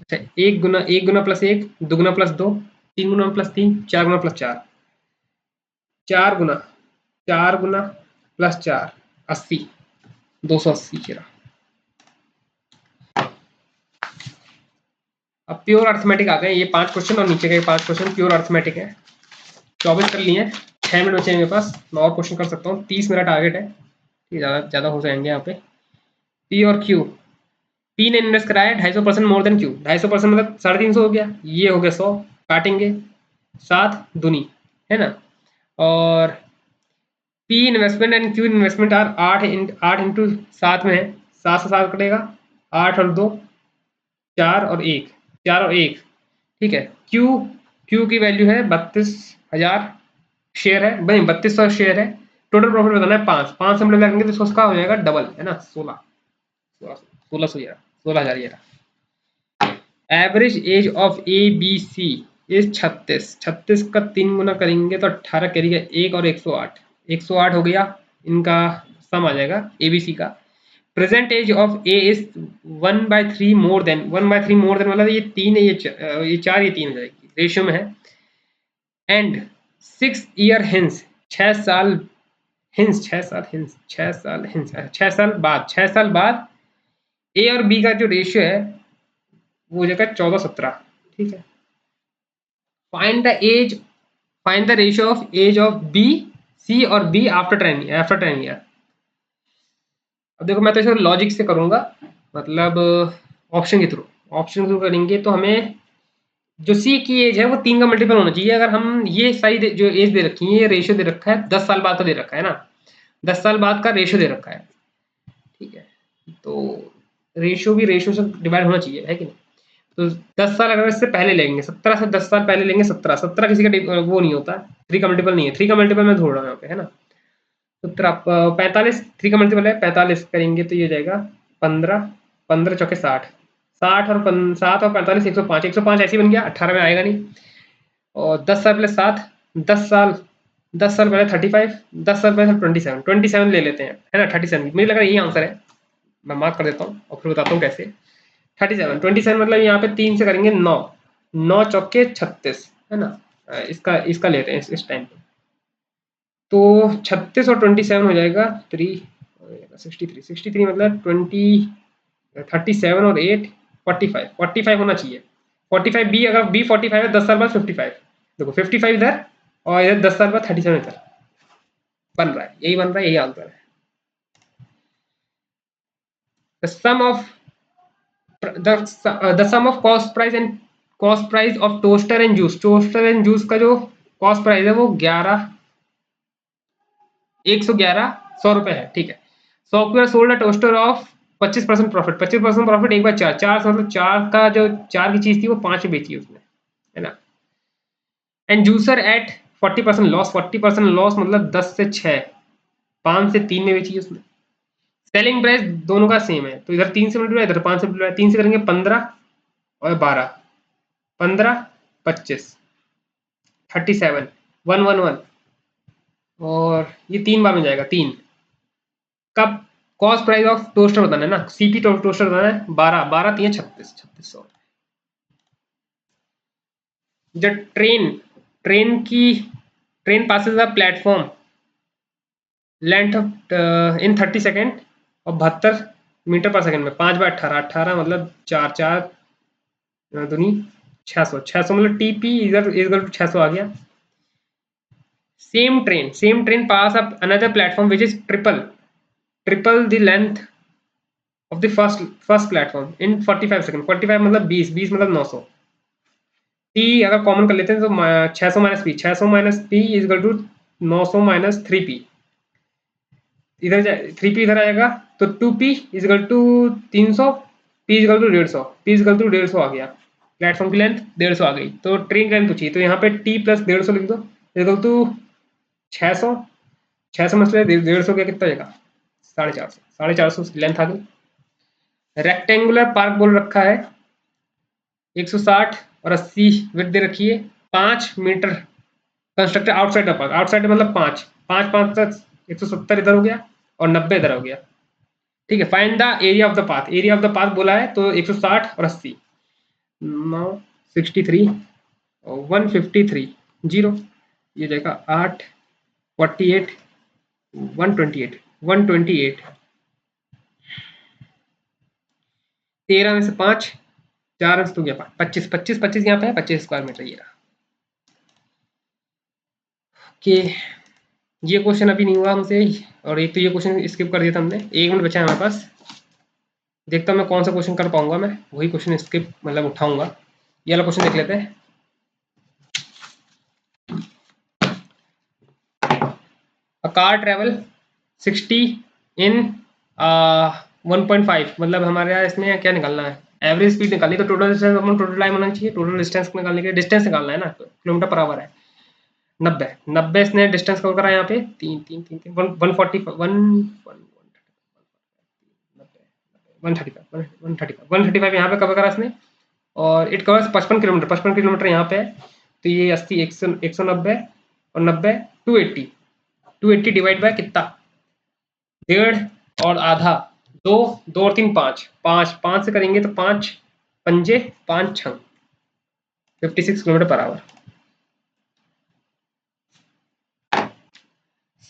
अच्छा 1 गुना प्लस 1, 2 गुना प्लस 2, 3 गुना प्लस 3, 4 गुना प्लस 4, 4 गुना, 4 गुना प्लस 4, 80, 280 ये रहा। अब प्योर अर्थमेटिक आ गए ये 5 क्वेश्चन, और नीचे के 5 क्वेश्चन प्योर अर्थमेटिक है। 24 कर लिए, 6 मिनट बचे मेरे पास, मैं और क्वेश्चन कर सकता हूँ। 30 मेरा टारगेट है, ज़्यादा हो जाएंगे यहाँ पे। पी और क्यू, पी ने इन्वेस्ट कराया 250% मोर देन क्यू। 250% मतलब 350 हो गया, ये हो गया 100, काटेंगे 7 दूनी, है ना। और P investment and Q investment are 8 into 7 में है, 7 से 7 कटेगा, 8 और 2, 4 और 1, 4 और 1, ठीक है। क्यू की वैल्यू है 32,000 शेयर है भाई, 3200 शेयर है। टोटल प्रॉफिट बताना है 5 से मल्टीप्लाई करेंगे तो उसका हो जाएगा डबल, है ना, 1600 ये रहा, 16,000 ये रहा। Average age of A B C is 36 का 3 गुना करेंगे तो 18 करेगा, 1 और 108, 108 हो गया, इनका सम आ जाएगा एबीसी का। Present age of A is 1/3 more than, 1/3 more than मतलब ये 3 है, ये 4, ये 3 हो जाएगी, रेशियो में है। एंड 6 ईयर हिंस, 6 साल हिंस, 6 साल हिंस, 6 साल हिंस, 6 साल बाद, 6 साल बाद ए और बी का जो रेशियो है वो हो जाएगा 14-17, ठीक है। Find the age, find the ratio of age of B, C और बी आफ्टर 10 ईयर। अब देखो मैं तो इसे लॉजिक से करूंगा, मतलब ऑप्शन के थ्रू, करेंगे तो हमें जो सी की एज है वो 3 का मल्टीपल होना चाहिए। अगर हम ये सारी जो एज दे रखी है, ये रेशियो दे रखा है, 10 साल बाद का दे रखा है ना, 10 साल बाद का रेशियो दे रखा है, ठीक है। तो रेशियो भी रेशियो से डिवाइड होना चाहिए, है कि नहीं। तो 10 साल अगर इससे पहले लेंगे, 17 से 10 साल पहले लेंगे, 17 किसी का वो नहीं होता, 3 का मल्टीपल नहीं है, 3 का मल्टीपल मैं ढूंढ रहा हूँ यहाँ पे, है ना। 45, 3 का मल्टीपल है 45 करेंगे तो ये हो जाएगा 15, 15 चौके 60, 7 और 45 105, 105 ऐसे ही बन गया, 18 में आएगा नहीं। और 10 साल प्लस 7, 10 साल पहले 35, 10 साल पहले 27 ले लेते हैं, है ना। 37 मुझे लग रहा है यही आंसर है, मैं मार्क कर देता हूँ और फिर बताता हूँ कैसे। 27 मतलब यहाँ पे 3 से करेंगे 9, 9 चौके 36, है ना। इसका लेते हैं इस टाइम पे। तो 36 और 27 हो जाएगा 3, 63 मतलब 20, 37 और 8 45 होना चाहिए। 45 बी, अगर बी 45 है 10 साल बाद 55, देखो 55 इधर और इधर 10 साल बाद 37 इधर बन रहा है, यही बन रहा है, यही आंसर है। The sum of cost price of toaster and juice का जो कॉस्ट प्राइस है वो 111 रुपए है, ठीक है। Software sold a toaster of 25% profit, 25% profit एक बार चार मतलब चार का जो चार की चीज थी वो 5 में बेची उसने, है ना। And juicer at 40% loss, 40% loss मतलब 10 से 6, 5 से 3 में बेची उसने। सेलिंग प्राइस दोनों का सेम है, तो इधर 3 से मल्टीप्लाई, इधर 5 से मल्टीप्लाई, 3 से करेंगे 15 और 12, 15 25 37 111, और ये 3 बार में जाएगा 3। कब कॉस्ट प्राइस ऑफ टोस्टर बताना है ना, सीपी टोस्टर बताना है, 12 12 3 36, 3600। जब train passes a platform length in 30 second और 72 मीटर पर सेकेंड में, 5 बाय 18, 18 मतलब 4 4 दूनी 600, 600 मतलब टीपी इधर इधर 600 आ गया। Same train pass up another platform which is triple the length of the first platform in 45 second, 45 मतलब 20, 20 मतलब 900। टी अगर कॉमन कर लेते हैं तो 600 minus P, 600 minus P is equal to 900 minus 3 P, इधर 3 पी इधर आएगा तो 2 P is equal to 300, P is equal to 150, P is equal to 150 आ गया। प्लेटफॉर्म की लेंथ 150 आ गई, तो ट्रेन की लेंथ पूछी, तो यहाँ पे टी प्लस 150 लिख दो इक्वल टू 600, 600 में से 150 का कितना जाएगा, 450, 450 लेंथ आ गई। रेक्टेंगुलर पार्क बोल रखा है, 160 और 80 विड्थ दे रखी है, 5 metre constructed outside the park, outside मतलब 5 5 5 तक 170 इधर हो गया और 90 इधर हो गया, ठीक है। Find the area of the path, area of the path बोला है तो 160 और 80, 9 63 और 153 0, ये जाएगा 8 48 128 128, 13 में से 5, 4 में से तो गया 25 25 25 यहाँ पे है, 25 स्क्वायर मीटर ये रहा। कि ये क्वेश्चन अभी नहीं हुआ हमसे, और एक तो ये क्वेश्चन स्किप कर दिया था हमने, 1 मिनट बचा है हमारे पास। देखता हूँ मैं कौन सा क्वेश्चन कर पाऊंगा, मैं वही क्वेश्चन स्किप मतलब उठाऊंगा। ये वाला क्वेश्चन देख लेते हैं। अ कार ट्रेवल 60 इन 1.5, मतलब हमारे यहाँ इसमें क्या निकालना है, एवरेज स्पीड निकालनी, तो टोटल डिस्टेंस अपना टोटल टाइम होना चाहिए, टोटल डिस्टेंस निकालने के डिस्टेंस निकालना है ना, किलोमीटर पर आवर है। 90 इसने डिस्टेंस कवर करा यहाँ पे 3 3 3 3 140 135 यहाँ पे कवर करा इसने, और इट कवर्स 55 किलोमीटर यहाँ पे है, तो ये 80 190 और 90 280, 280 डिवाइड बाय कितना, 1.5 और आधा, 2 2 और 3 5 5 5 से करेंगे तो 5 पंजे 5 छंग 56 किलोमीटर पर आवर।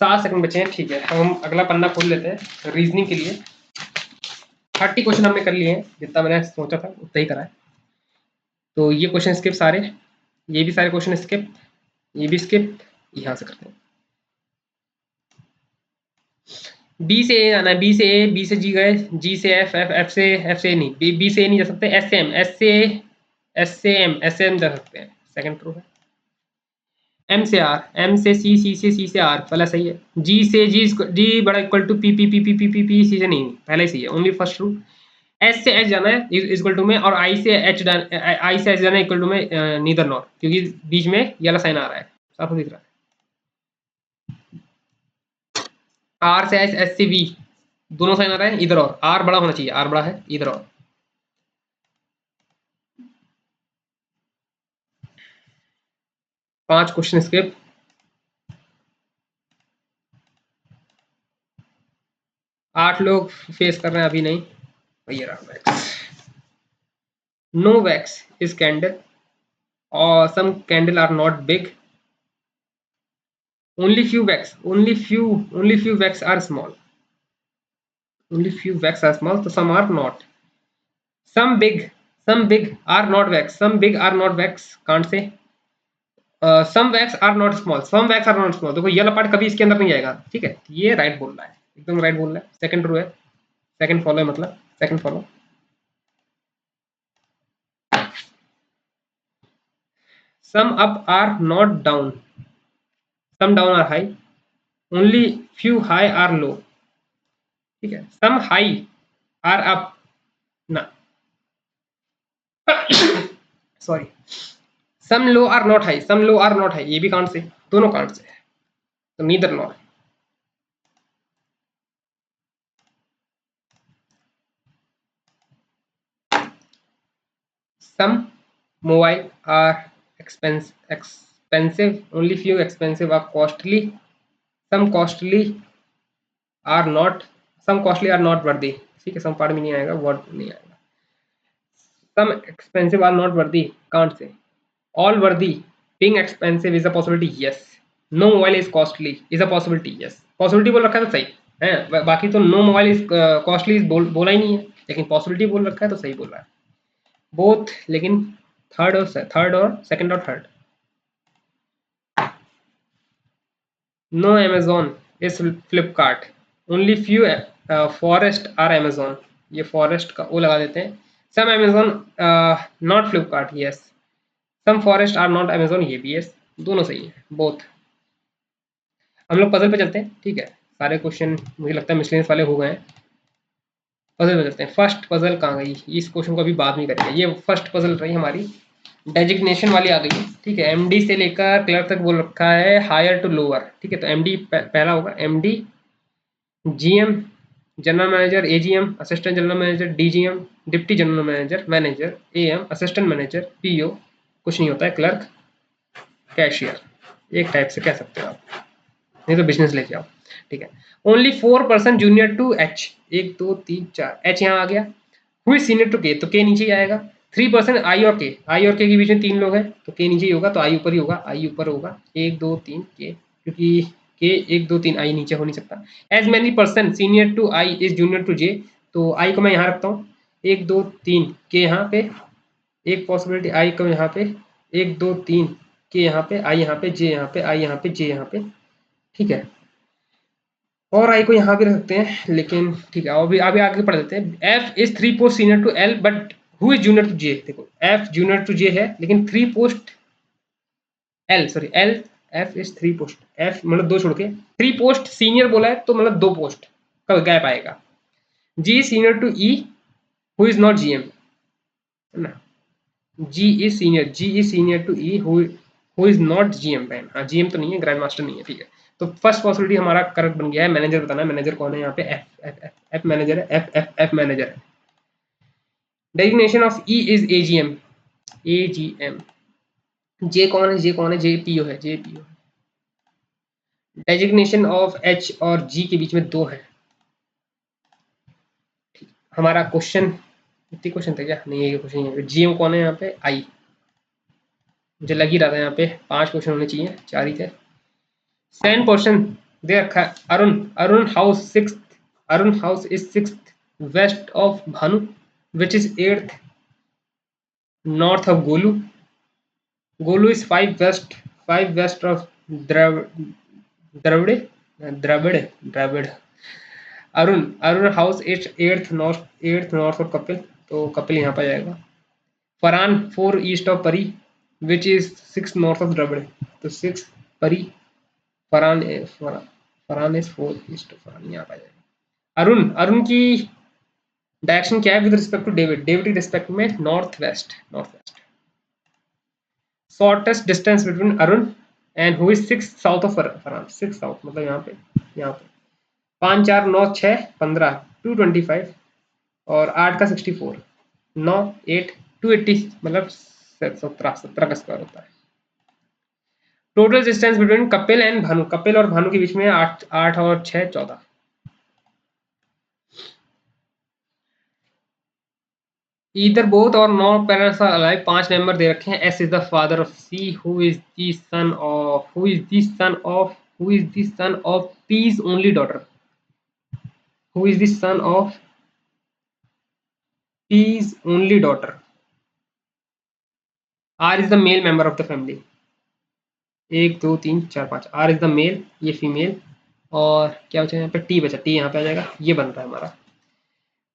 7 सेकंड बचे हैं, ठीक है। अब हम अगला पन्ना खोल लेते हैं रीजनिंग के लिए। 30 क्वेश्चन हमने कर लिए हैं, जितना मैंने सोचा था उतना ही करा है। तो ये क्वेश्चन स्किप सारे, ये भी सारे क्वेश्चन स्किप, ये भी स्किप, यहाँ से करते हैं। बी से ए आना है, बी से ए, बी से जी गए, जी से एफ, एफ से नहीं, बी से ए नहीं जा सकते, एस से एम, एस से एम जा सकते हैं, सेकंड ट्रू है। एम से आर, एम से सी से आर, पहला सही है। जी से जी बड़ा equal to P P P P P P P, C से नहीं, पहला ही सही है, ओनली फर्स्ट ट्रू। एस से एच जाना है इक्वल टू में, और आई से एच जाना है इक्वल टू में नीदर नॉर, क्योंकि बीच में ये वाला साइन आ रहा है, साफ दिख रहा है। आर से एच, एस से वी, दोनों साइन आ रहा है इधर, और आर बड़ा होना चाहिए, आर बड़ा है इधर, और 5 क्वेश्चन स्किप। आठ लोग फेस कर रहे हैं, अभी नहीं। ये रहा wax. No wax is candle और some candle are not big. only few wax only few wax are small. Only few wax are small, so some are not. Some big are not wax. Some big are not wax, can't say. Some wax are not small, some wax are not small. देखो ये वाला part कभी इसके अंदर नहीं आएगा, ठीक है। ये राइट बोल रहा है, एकदम राइट बोल रहा है। सेकंड रो है, सेकंड फॉलो है, मतलब second follow. Some up are not down, some down are high, only few high are low, ठीक है। सम हाई आर अप ना, sorry, some low are not high, some low are not high, ये भी can't say, दोनों can't say, तो neither not. Some mobile are expensive, only few expensive are costly, some costly are not, some costly are not worthy, ठीक है। Some part में नहीं आएगा, word नहीं आएगा। Some expensive are not worthy, can't say. All worthy being expensive is a possibility, yes. No mobile is costly is a possibility, yes. Possibility बोल रखा है तो सही है, बाकी तो नो मोबाइल इज कॉस्टली बोला ही नहीं है, लेकिन पॉसिबिलिटी बोल रखा है तो सही बोल रहा है बोथ। लेकिन थर्ड और सेकंड और third. No Amazon is Flipkart, only few forest are Amazon, ये फॉरेस्ट का ओ लगा देते हैं। Some Amazon not Flipkart, yes. Some forest are not Amazon, ये भी यस। दोनों सही है, बोथ। हम लोग पजल पे चलते हैं, ठीक है। सारे क्वेश्चन मुझे लगता है मिसलेनियस वाले हो गए हैं। पजल पे चलते हैं। फर्स्ट पजल कहाँ गई, इस क्वेश्चन को अभी बाद में करेंगे। ये फर्स्ट पजल रही हमारी, डेजिग्नेशन वाली आ गई है, ठीक है। एमडी से लेकर क्लर्क तक बोल रखा है, हायर टू लोअर, ठीक है। तो एमडी पहला होगा, MD, GM, general manager, AGM, assistant general manager, DGM, deputy general manager, manager, am, assistant manager, PO, कुछ नहीं होता है, क्लर्क, कैशियर, एक टाइप से कह सकते हो आप, नहीं तो बिजनेस लेके आओ, ठीक है। Only 4% junior to H, 1 2 3 4, H यहाँ आ गया। हुई सीनियर टू के, तो के नीचे ही आएगा। 3% आई और के, आई और के बीच में 3 लोग हैं, तो के नीचे ही होगा, तो आई ऊपर ही होगा, आई ऊपर होगा। 1 2 3 के, क्योंकि के 1 2 3 आई नीचे हो नहीं सकता। As many percent senior to I is junior to J, तो आई को मैं यहाँ रखता हूँ, 1 2 3 के यहाँ पे, एक पॉसिबिलिटी आई को यहाँ पे, 1 2 3 के यहाँ पे, आई यहाँ पे, जे यहाँ पे, आई यहाँ पे, जे यहाँ पे, ठीक है। और आई को यहाँ भी रख सकते हैं, लेकिन ठीक है, अभी अभी आगे पढ़ देते हैं। F is 3 post senior to L but who is junior to J. देखो एफ जूनियर टू जे है, लेकिन 3 post L, sorry L, F is 3 post, F मतलब 2 छोड़ के 3 पोस्ट सीनियर बोला है, तो मतलब 2 पोस्ट का गैप आएगा। G senior to E who is not GM, है ना। G is senior to E who is not GM, man, हाँ जीएम तो नहीं है, ग्रैंड मास्टर नहीं है, ठीक है। तो फर्स्ट पॉसिबिलिटी हमारा करेक्ट बन गया है। मैनेजर बताना है, मैनेजर कौन है यहाँ पे, F F F F manager है, एफ एफ एफ मैनेजर है। Designation of E is AGM, AGM. J कौन है, जे कौन है, जे पीओ है, J PO. Designation of H और जी के बीच में 2 है। हमारा क्वेश्चन, इतने क्वेश्चन थे क्या, नहीं ये क्वेश्चन है। जीएम कौन है यहाँ पे, आई, मुझे लग ही रहा था यहाँ पे 5 क्वेश्चन होने चाहिए, 4 ही थे। सेकंड क्वेश्चन दे रखा है, Arun, Arun house 6th, Arun house is 6th west of Bhanu which is 8th north of Golu, Golu is 5 west of Dravid, Dravid, Dravid. Arun, Arun house is 8th north of Kapil, तो कपिल यहाँ पर जाएगा। Farhan 4 east of Pari which is 6 north of Dravid, तो 6 Pari, Farhan Farhan is 4 east of, Farhan यहाँ पर जाएगा। अरुण, अरुण की डायरेक्शन क्या है with respect to David, David की रिस्पेक्ट में north west, north west. Shortest distance between Arun and who is 6 south of Farhan, 6 south मतलब यहाँ पे, यहाँ पे 5 4 9 6 15 225 और 8 का 64, 9 8 280 मतलब 17 का स्क्वायर होता है। Total distance between Kapil and Bhanu, Kapil और भानु के बीच में 8 8 और 6 14। ईदर बोथ और no parents are alive, 5 member दे रखे हैं। S is the father of C, who is the son of, who is the son of P's only daughter, who is the son of P's only daughter. R is the male member of the family. 1 2 3 4 5, R is the male, ये female, और क्या बचा यहाँ पे, T बचा, T यहाँ पे आ जाएगा, ये बनता है हमारा।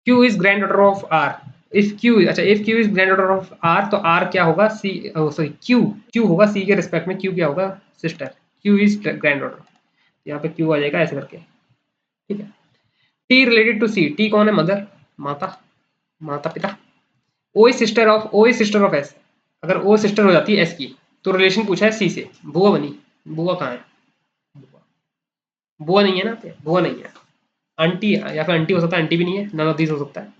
Q is grand daughter of R, if Q, अच्छा if Q is grand daughter of R, तो आर क्या होगा, सी, सॉरी क्यू, क्यू होगा सी के रिस्पेक्ट में, क्यू क्या होगा, sister, Q is grand daughter, यहाँ पे क्यू आ जाएगा ऐसे करके, ठीक है। T related to C, T कौन है, मदर, माता, माता पिता। O is sister of S, अगर ओ सिस्टर हो जाती है एस की, तो रिलेशन पूछा है सी से, बुआ बनी, बुआ कहाँ है, बुआ, बुआ नहीं है ना, बुआ नहीं है, आंटी, या फिर आंटी हो सकता है, आंटी भी नहीं है, नन ऑफ दीज हो सकता है,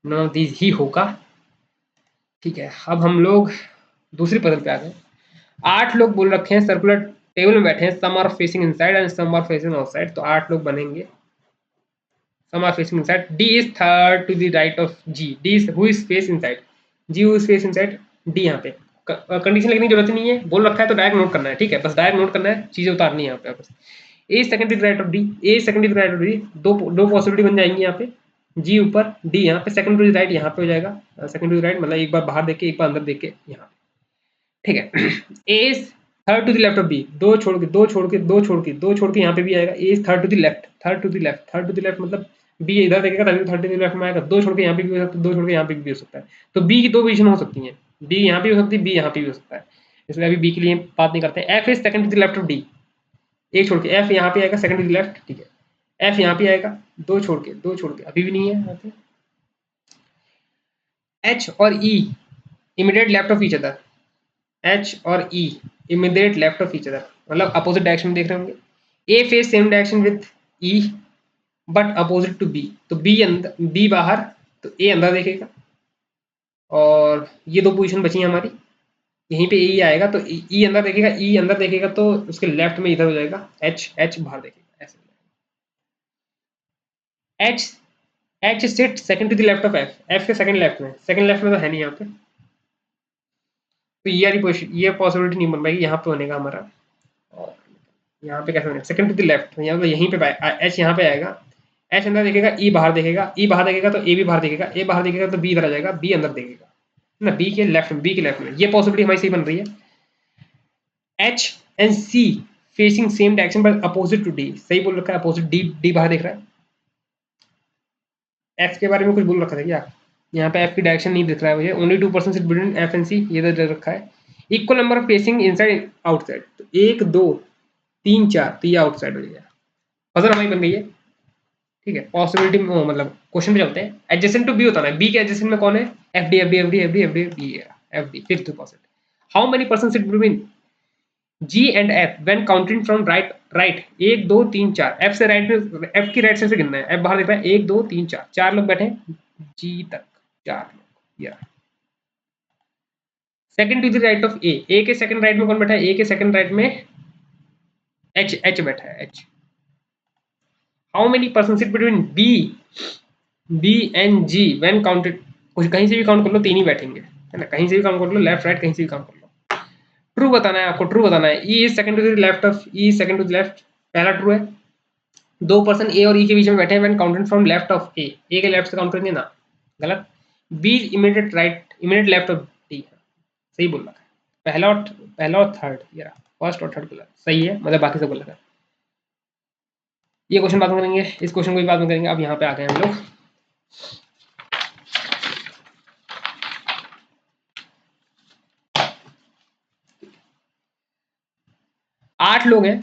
नन ऑफ दीज ही होगा, ठीक है। अब हम लोग दूसरी पजल पे आ गए। 8 लोग बोल रखे हैं, सर्कुलर टेबल में बैठे हैं, some are facing inside and some are facing outside, तो 8 लोग बनेंगे, some are facing inside. D is third to the right of G, D is who is face inside, G who is face inside, D यहाँ पे condition लिखने की जरूरत नहीं है, बोल रखा है तो डायरेक्ट नोट करना है, ठीक है, बस डायरेक्ट नोट करना है, चीजें उतारनी है यहाँ पे बस। A second to the right of D, A second to the right of D, दो पॉसिबिलिटी बन जाएंगी यहाँ पे, जी ऊपर, डी यहाँ पे, सेकंड टू द राइट यहाँ पे हो जाएगा, सेकंड टू द राइट मतलब एक बार बाहर देख के एक बार अंदर देख के यहाँ, ठीक है। A is third to the left of B, दो छोड़ के यहाँ पे भी आएगा, A is third to the left, third to the left मतलब बी इधर देखेगा तभी थर्ड टू द लेफ्ट में आएगा, दो छोड़ के यहाँ पे भी हो सकता है, दो छोड़ के यहाँ पे भी हो सकता है, तो बी की दो पोजीशन हो सकती है, बी यहाँ पे हो सकती है, बी यहाँ पे भी हो सकता है, इसलिए अभी बी के लिए बात नहीं करते हैं। F is second to the left of D, एक छोड़ के एफ यहाँ पे आएगा सेकंड टू द लेफ्ट, ठीक है, एफ यहाँ पे आएगा, दो छोड़ के अभी भी नहीं है यहाँ पे। एच और E immediate left of each other, H और E immediate left of each other मतलब अपोजिट डायरेक्शन में देख रहे होंगे। A face same direction with E but opposite to B, तो बी अंदर, बी बाहर, तो ए अंदर देखेगा, और ये दो पोजीशन बची हैं हमारी, यहीं पे ई आएगा तो ई अंदर देखेगा, ई अंदर देखेगा तो उसके लेफ्ट में इधर हो जाएगा, एच एच बाहर देखेगा ऐसे। H H sit second to the left of F, F के सेकंड लेफ्ट में तो है नहीं यहाँ पे, तो ये वाली पोजीशन, ये पॉसिबिलिटी नहीं बन पाएगी यहाँ पे होने का हमारा, और यहाँ पे कैसे होने, सेकंड टू द लेफ्ट, यहाँ पे यहीं पे एच यहाँ पे आएगा, एच अंदर देखेगा, ई बाहर देखेगा, ई बाहर देखेगा तो ए भी बाहर देखेगा, ए बाहर देखेगा तो बी इधर आ जाएगा, बी अंदर देखेगा ना, बी के लेफ्ट में, ये पॉसिबिलिटी हमारी सही बन रही है। H and C facing same direction but opposite to D, सही बोल रखा है, अपोजिट, डी डी बाहर देख रहा है। एफ के बारे में कुछ बोल रखा था क्या, यहाँ पे एफ की डायरेक्शन नहीं दिख रहा है मुझे, ओनली 2% बिटवीन एफ एंड सी, ये तो दे रखा है। Equal number of facing inside outside, तो 1 2 3 4, तो ये आउटसाइड हो जाएगा, पजल हमारी बन गई है, ठीक है। पॉसिबिलिटी में मतलब क्वेश्चन पे चलते हैं। एडजेसेंट टू बी होता है, बी के एडजेसेंट में कौन है, F D F D F D F D F D B, F D fifth percent. How many percent sit between G and F when counting from right, right 1 2 3 4, F से right में, F की right से गिनना है, F बाहर देख रहा है, 1 2 3 4, 4 लोग बैठे हैं जी तक, 4 लोग, या second to the right of A के सेकंड राइट में कौन बैठा है, ए के सेकंड राइट में एच बैठा है, H. How many person sit between B and G when counted, कुछ कहीं से भी काउंट कर लो, 3 ही बैठेंगे, है ना, कहीं से भी काउंट कर लो, लेफ्ट राइट कहीं से भी काउंट कर लो। ट्रू बताना है आपको, ट्रू बताना है। E is second to the left of, E second to the left, पहला ट्रू है। 2% ए और ई के बीच में बैठे हैं when counted from left of A के लेफ्ट से काउंट करेंगे ना, गलत। B immediate right, immediate left of D, सही बोल रहा है, पहला और थर्ड, या फर्स्ट और थर्ड बोला सही है, मतलब बाकी सब गलत है। ये क्वेश्चन बाद में करेंगे, इस क्वेश्चन को भी बाद में करेंगे। अब यहाँ पे आ गए हम लोग, आठ लोग हैं,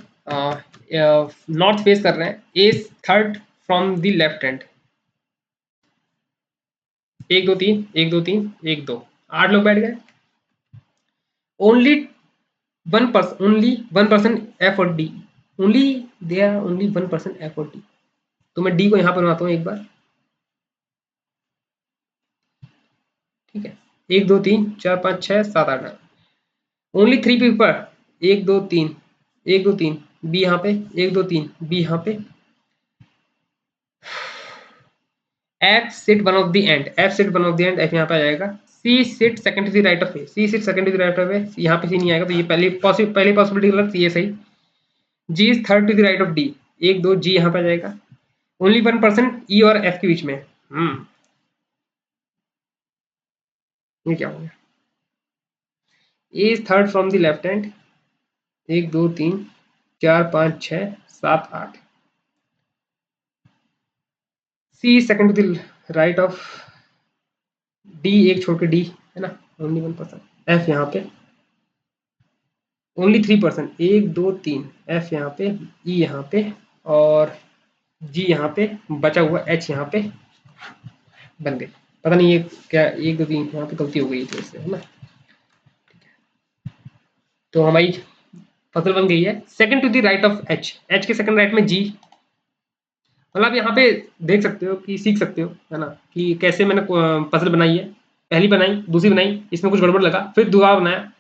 नॉर्थ फेस कर रहे हैं, A third from the left hand, 1 2 3 1 2 3 1 2, 8 लोग बैठ गए। ओनली वन पर्सन एफ और D, only they are only 1% F और डी, तो मैं डी को यहाँ पर बनाता हूँ एक बार, ठीक है। 1 2 3 4 5 6 7 8 9, ओनली 3 पीपल 1 2 3 1 2 3 बी यहाँ पे 1 2 3 बी यहाँ पे F sit one of the end F sit one of the end F यहाँ पे आ जाएगा C sit second to the right of A C sit second to the right of A यहाँ पे सी नहीं आएगा तो ये पहली पॉसिबिलिटी गलत ये सही G is third to the right of D 1 2 G यहाँ पे आ जाएगा ओनली 1% ई और एफ के बीच में ये क्या हो गया A is third from the left hand 1 2 3 4 5 6 7 8 C second to the right of D एक छोड़ के डी है ना ओनली 1% एफ यहाँ पे ओनली 3% 1 2 3 एफ यहाँ पे ई यहाँ पे और जी यहाँ पे बचा हुआ एच यहाँ पे बन गई पता नहीं ये क्या 1 2 3 यहाँ पे गलती हो गई तो इससे है ना तो हमारी फसल बन गई है second to the right of H H के सेकंड राइट में जी मतलब यहाँ पे देख सकते हो कि सीख सकते हो है ना कि कैसे मैंने पजल बनाई है पहली बनाई दूसरी बनाई इसमें कुछ गड़बड़ लगा फिर दोबारा बनाया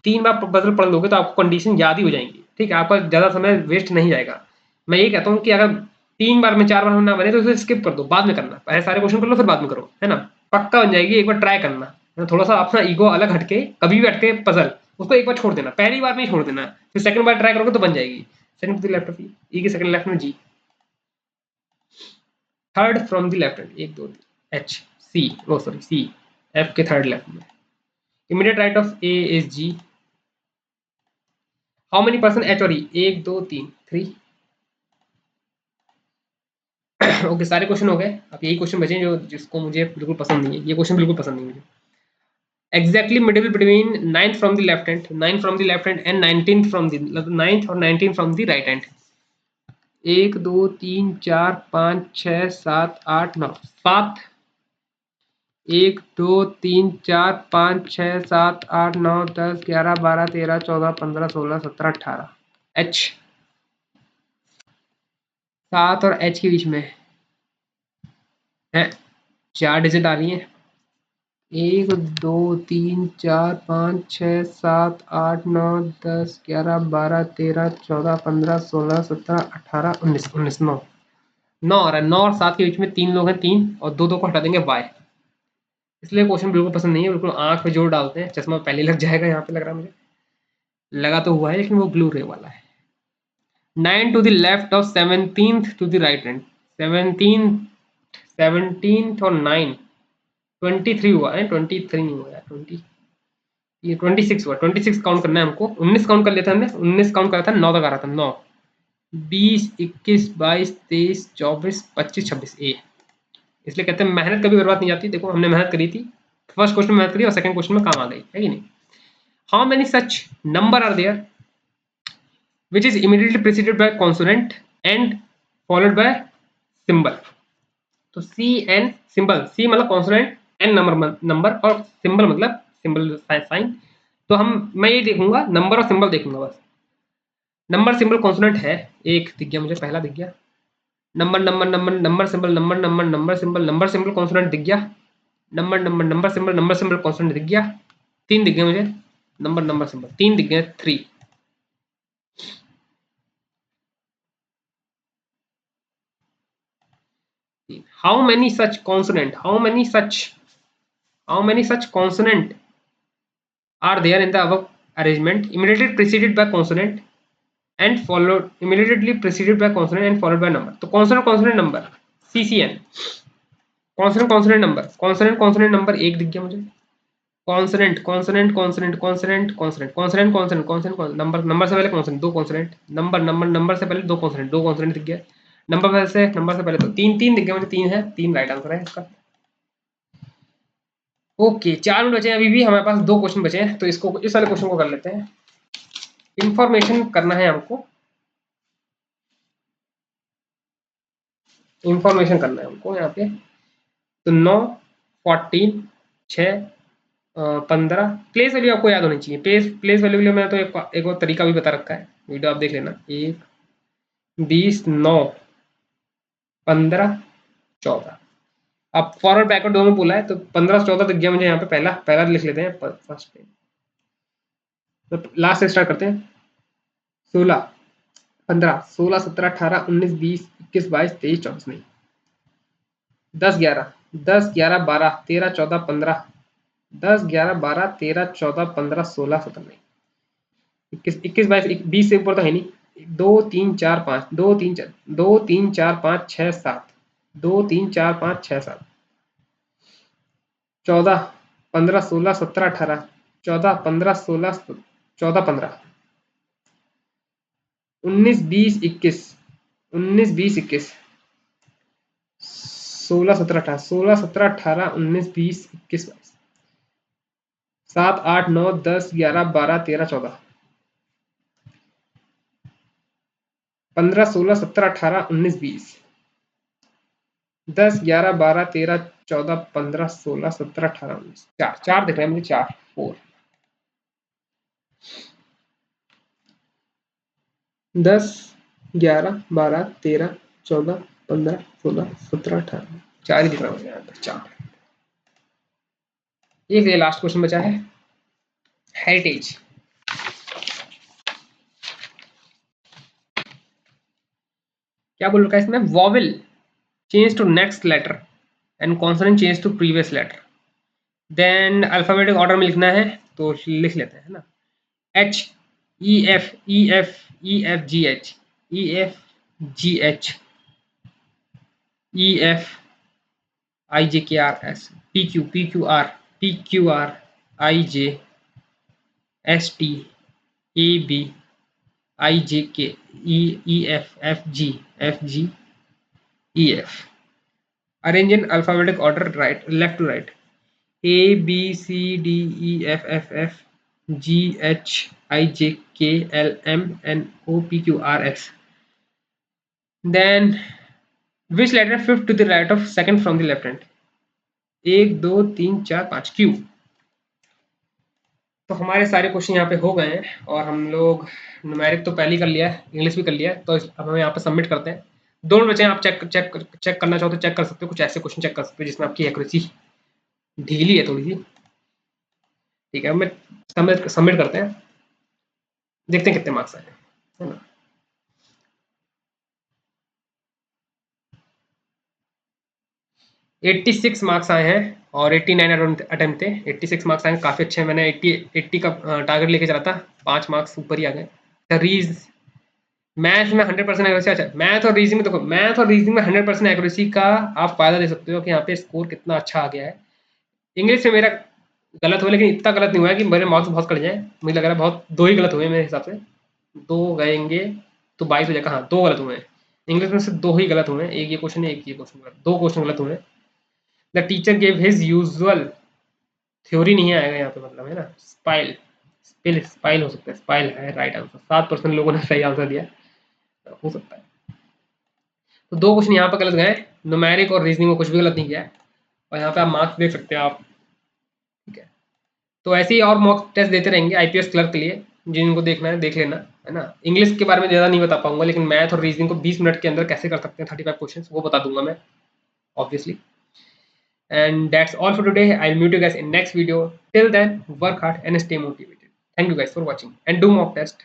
3 बार पजल पढ़ लोगे तो आपको कंडीशन याद ही हो जाएंगी ठीक है आपका ज़्यादा समय वेस्ट नहीं जाएगा मैं ये कहता हूँ कि अगर 3 बार में 4 बार ना बने तो उसे स्किप कर दो बाद में करना पहले सारे क्वेश्चन कर लो फिर बाद में करो है ना पक्का बन जाएगी एक बार ट्राई करना थोड़ा सा अपना ईगो अलग हटके कभी भी हटके पजल उसको एक बार छोड़ देना पहली बार में ही छोड़ देना फिर सेकंड बार ट्राई करोगे तो बन जाएगी second to the left of E के सेकंड लेफ्ट में G third from the left hand 1 2 H C O sorry C F के थर्ड लेफ्ट में immediate right of A is G how many person H और E 1 2 3 3 okay सारे question हो गए अब यही क्वेश्चन बचे जो जिसको मुझे बिल्कुल पसंद नहीं है ये क्वेश्चन बिल्कुल पसंद नहीं मुझे exactly middle between 9th from the left hand 9 from the left hand and 19th from the 9th और 19 from the right hand 1 2 3 4 5 6 7 8 9 7 1 2 3 4 5 6 7 8 9 10 11 12 13 14 15 16 17 18 H 7 और एच के बीच में है 4 डिजिट आ रही है 1 2 3 4 5 6 7 8 9 10 11 12 13 14 15 16 17 18 19 19 9 9 आ रहा है 9 और 7 के बीच में 3 लोग हैं 3 और 2 2 को हटा देंगे वाई इसलिए क्वेश्चन बिल्कुल पसंद नहीं है बिल्कुल आंख पे जोर डालते हैं चश्मा पहले लग जाएगा यहाँ पे लग रहा है मुझे लगा तो हुआ है लेकिन वो ब्लू रे वाला है 9 टू द लेफ्ट और 17th to the right hand 17th और 9 23 हुआ है 23 नहीं हुआ है 20 ये 26 हुआ 26 काउंट करना है हमको 19 काउंट कर लेते हैं हमने 19 काउंट करा था 9 तक आ रहा था 9 20 21 22 23 24 25 26 ए इसलिए कहते हैं मेहनत कभी बर्बाद नहीं जाती देखो हमने मेहनत करी थी फर्स्ट क्वेश्चन में मेहनत करी और सेकंड क्वेश्चन में काम आ गई है कि नहीं how many such number are there which is immediately preceded by consonant and followed by symbol तो सी एन सिंबल सी मतलब कॉन्सोनेंट एन नंबर और सिंबल मतलब सिंबल साइन तो मैं ये देखूंगा नंबर और सिंबल देखूंगा बस नंबर सिंबल कॉन्सोनेंट है एक दिख गया मुझे पहला दिख गया number number number number symbol number number number symbol consonant दिख गया number number number symbol consonant दिख गया 3 दिख गए मुझे नंबर नंबर सिंबल 3 दिख गए 3 how many such consonant how many such consonant are there in the above arrangement immediately preceded by consonant and followed immediately preceded by consonant and followed by number तो consonant number CCN consonant number एक दिख गया मुझे consonant number से पहले consonant दो consonant number से पहले दो consonant दिख गया नंबर से पहले तो तीन दिख गया मुझे 3 है 3 राइट आंसर है इसका ओके 4 मिनट बचे हैं अभी भी हमारे पास 2 क्वेश्चन बचे हैं तो इसको इस वाले क्वेश्चन को कर लेते हैं इंफॉर्मेशन करना है हमको इंफॉर्मेशन करना है हमको यहाँ पे तो 9 14 6 15 प्लेस वैल्यू आपको याद होनी चाहिए प्लेस वैल्यू के लिए मैं तो एक और तरीका भी बता रखा है वीडियो आप देख लेना 1 20 9 15 14 अब फॉरवर्ड बैकवर्ड दोनों बोला है तो 15 14 तक गया मुझे यहाँ पे पहला लिख लेते हैं फर्स्ट पे तो लास्ट से स्टार्ट करते हैं। 16, 15, 16, 17, 18, 19, 20, 21, 22, 23, 24 नहीं, 10, 11, 10, 11, 12, 13, 14, 15, 10, 11, 12, 13, 14, 15, 16, 17 नहीं, 21, 21, 22, 20 से ऊपर तो है नहीं। 2, 3, 4, 5, 2, 3, 4, 2, 3, 4, 5, 6, 7, 2, 3, 4, 5, 6, 7, 14, 15, 16, 17, 18, 14, 15, 16, 14, 15, 19, 20, 21, 19, 20, 21, 16, 17, 18, 16, 17, 18, 19, 20, 21, 22, 7, 8, 9, 10, 11, 12, 13, 14, 15, 16, 17, 18, 19, 20, 10, 11, 12, 13, 14, 15, 16, 17, 18, 19, 4 4 दिख रहे हैं मुझे, 4 4, 10, 11, 12, 13, 14, 15, 16, 17, 18, 4 ही दिख रहा है मुझे यहाँ पर, 4। एक ये लास्ट क्वेश्चन बचा है, हेरिटेज। क्या बोल रखा है इसमें? Vowel change to next letter and consonant change to previous letter, then alphabetic order में लिखना है तो लिख लेते हैं, है ना। H, E F, E F, E F G H, E F G H, E F I J K R S, P Q, P Q R, P Q R, I J, S T, A B, I J K, E, E F, F G, F G, E F. Arrange in alphabetic order, right left to right, A B C D E F F F G H I J K L M N O P Q R S. Then which letter fifth to the right of second from the left hand? 1, 2, 3, 4, 5 Q। तो हमारे सारे question यहाँ पे हो गए हैं और हम लोग न्यूमेरिक तो पहले ही कर लिया है, इंग्लिश भी कर लिया है, तो अब हम यहाँ पे सबमिट करते हैं। दोनों बचे हैं, आप चेक करना चाहो तो चेक कर सकते हो, कुछ ऐसे क्वेश्चन चेक कर सकते हो जिसमें आपकी एक्यूरेसी ढीली है थोड़ी सी। ठीक है, मैं सबमिट करते हैं, देखते हैं कितने मार्क्स आए, है ना। 86 मार्क्स आए हैं और 89 अटेम्प्ट थे। 86 मार्क्स आए, काफ़ी अच्छे हैं। मैंने 80 का टारगेट लेके चला था, 5 मार्क्स ऊपर ही आ गए। रीज मैथ में 100% एक्यूरेसी। अच्छा, मैथ और रीजनिंग में देखो, मैथ और रीजनिंग में 100% एक्यूरेसी का आप फायदा दे सकते हो कि यहाँ पे स्कोर कितना अच्छा आ गया है। इंग्लिश में मेरा गलत हुआ, लेकिन इतना गलत नहीं हुआ है कि मेरे मार्क्स बहुत कट जाए। मुझे लग रहा है बहुत 2 ही गलत हुए मेरे हिसाब से, 2 गएंगे तो 22 हो जाएगा। हाँ, 2 गलत हुए हैं इंग्लिश में, से 2 ही गलत हुए हैं, एक ये क्वेश्चन है, एक ये क्वेश्चन गलत, 2 क्वेश्चन गलत हुए हैं। The teacher gave his usual, theory नहीं आएगा यहाँ पे, मतलब है ना, स्पाइल, स्पाइल हो सकता है, स्पाइल है राइट आंसर। 7% लोगों ने सही आंसर दिया, तो हो सकता है। तो 2 क्वेश्चन यहाँ पर गलत गए, न्यूमेरिक और रीजनिंग में कुछ भी गलत नहीं किया है, और यहाँ पे आप मार्क्स देख सकते हो आप। ठीक है, तो ऐसे ही और मॉक टेस्ट देते रहेंगे आईपीएस क्लर्क के लिए, जिनको देखना है देख लेना, है ना। इंग्लिश के बारे में ज़्यादा नहीं बता पाऊंगा, लेकिन मैथ और रीजनिंग को 20 मिनट के अंदर कैसे कर सकते हैं 35 क्वेश्चन, वो बता दूंगा मैं, obviously. And that's all for today. I'll meet you guys in next video. Till then, work hard and stay motivated. Thank you guys for watching and do mock test.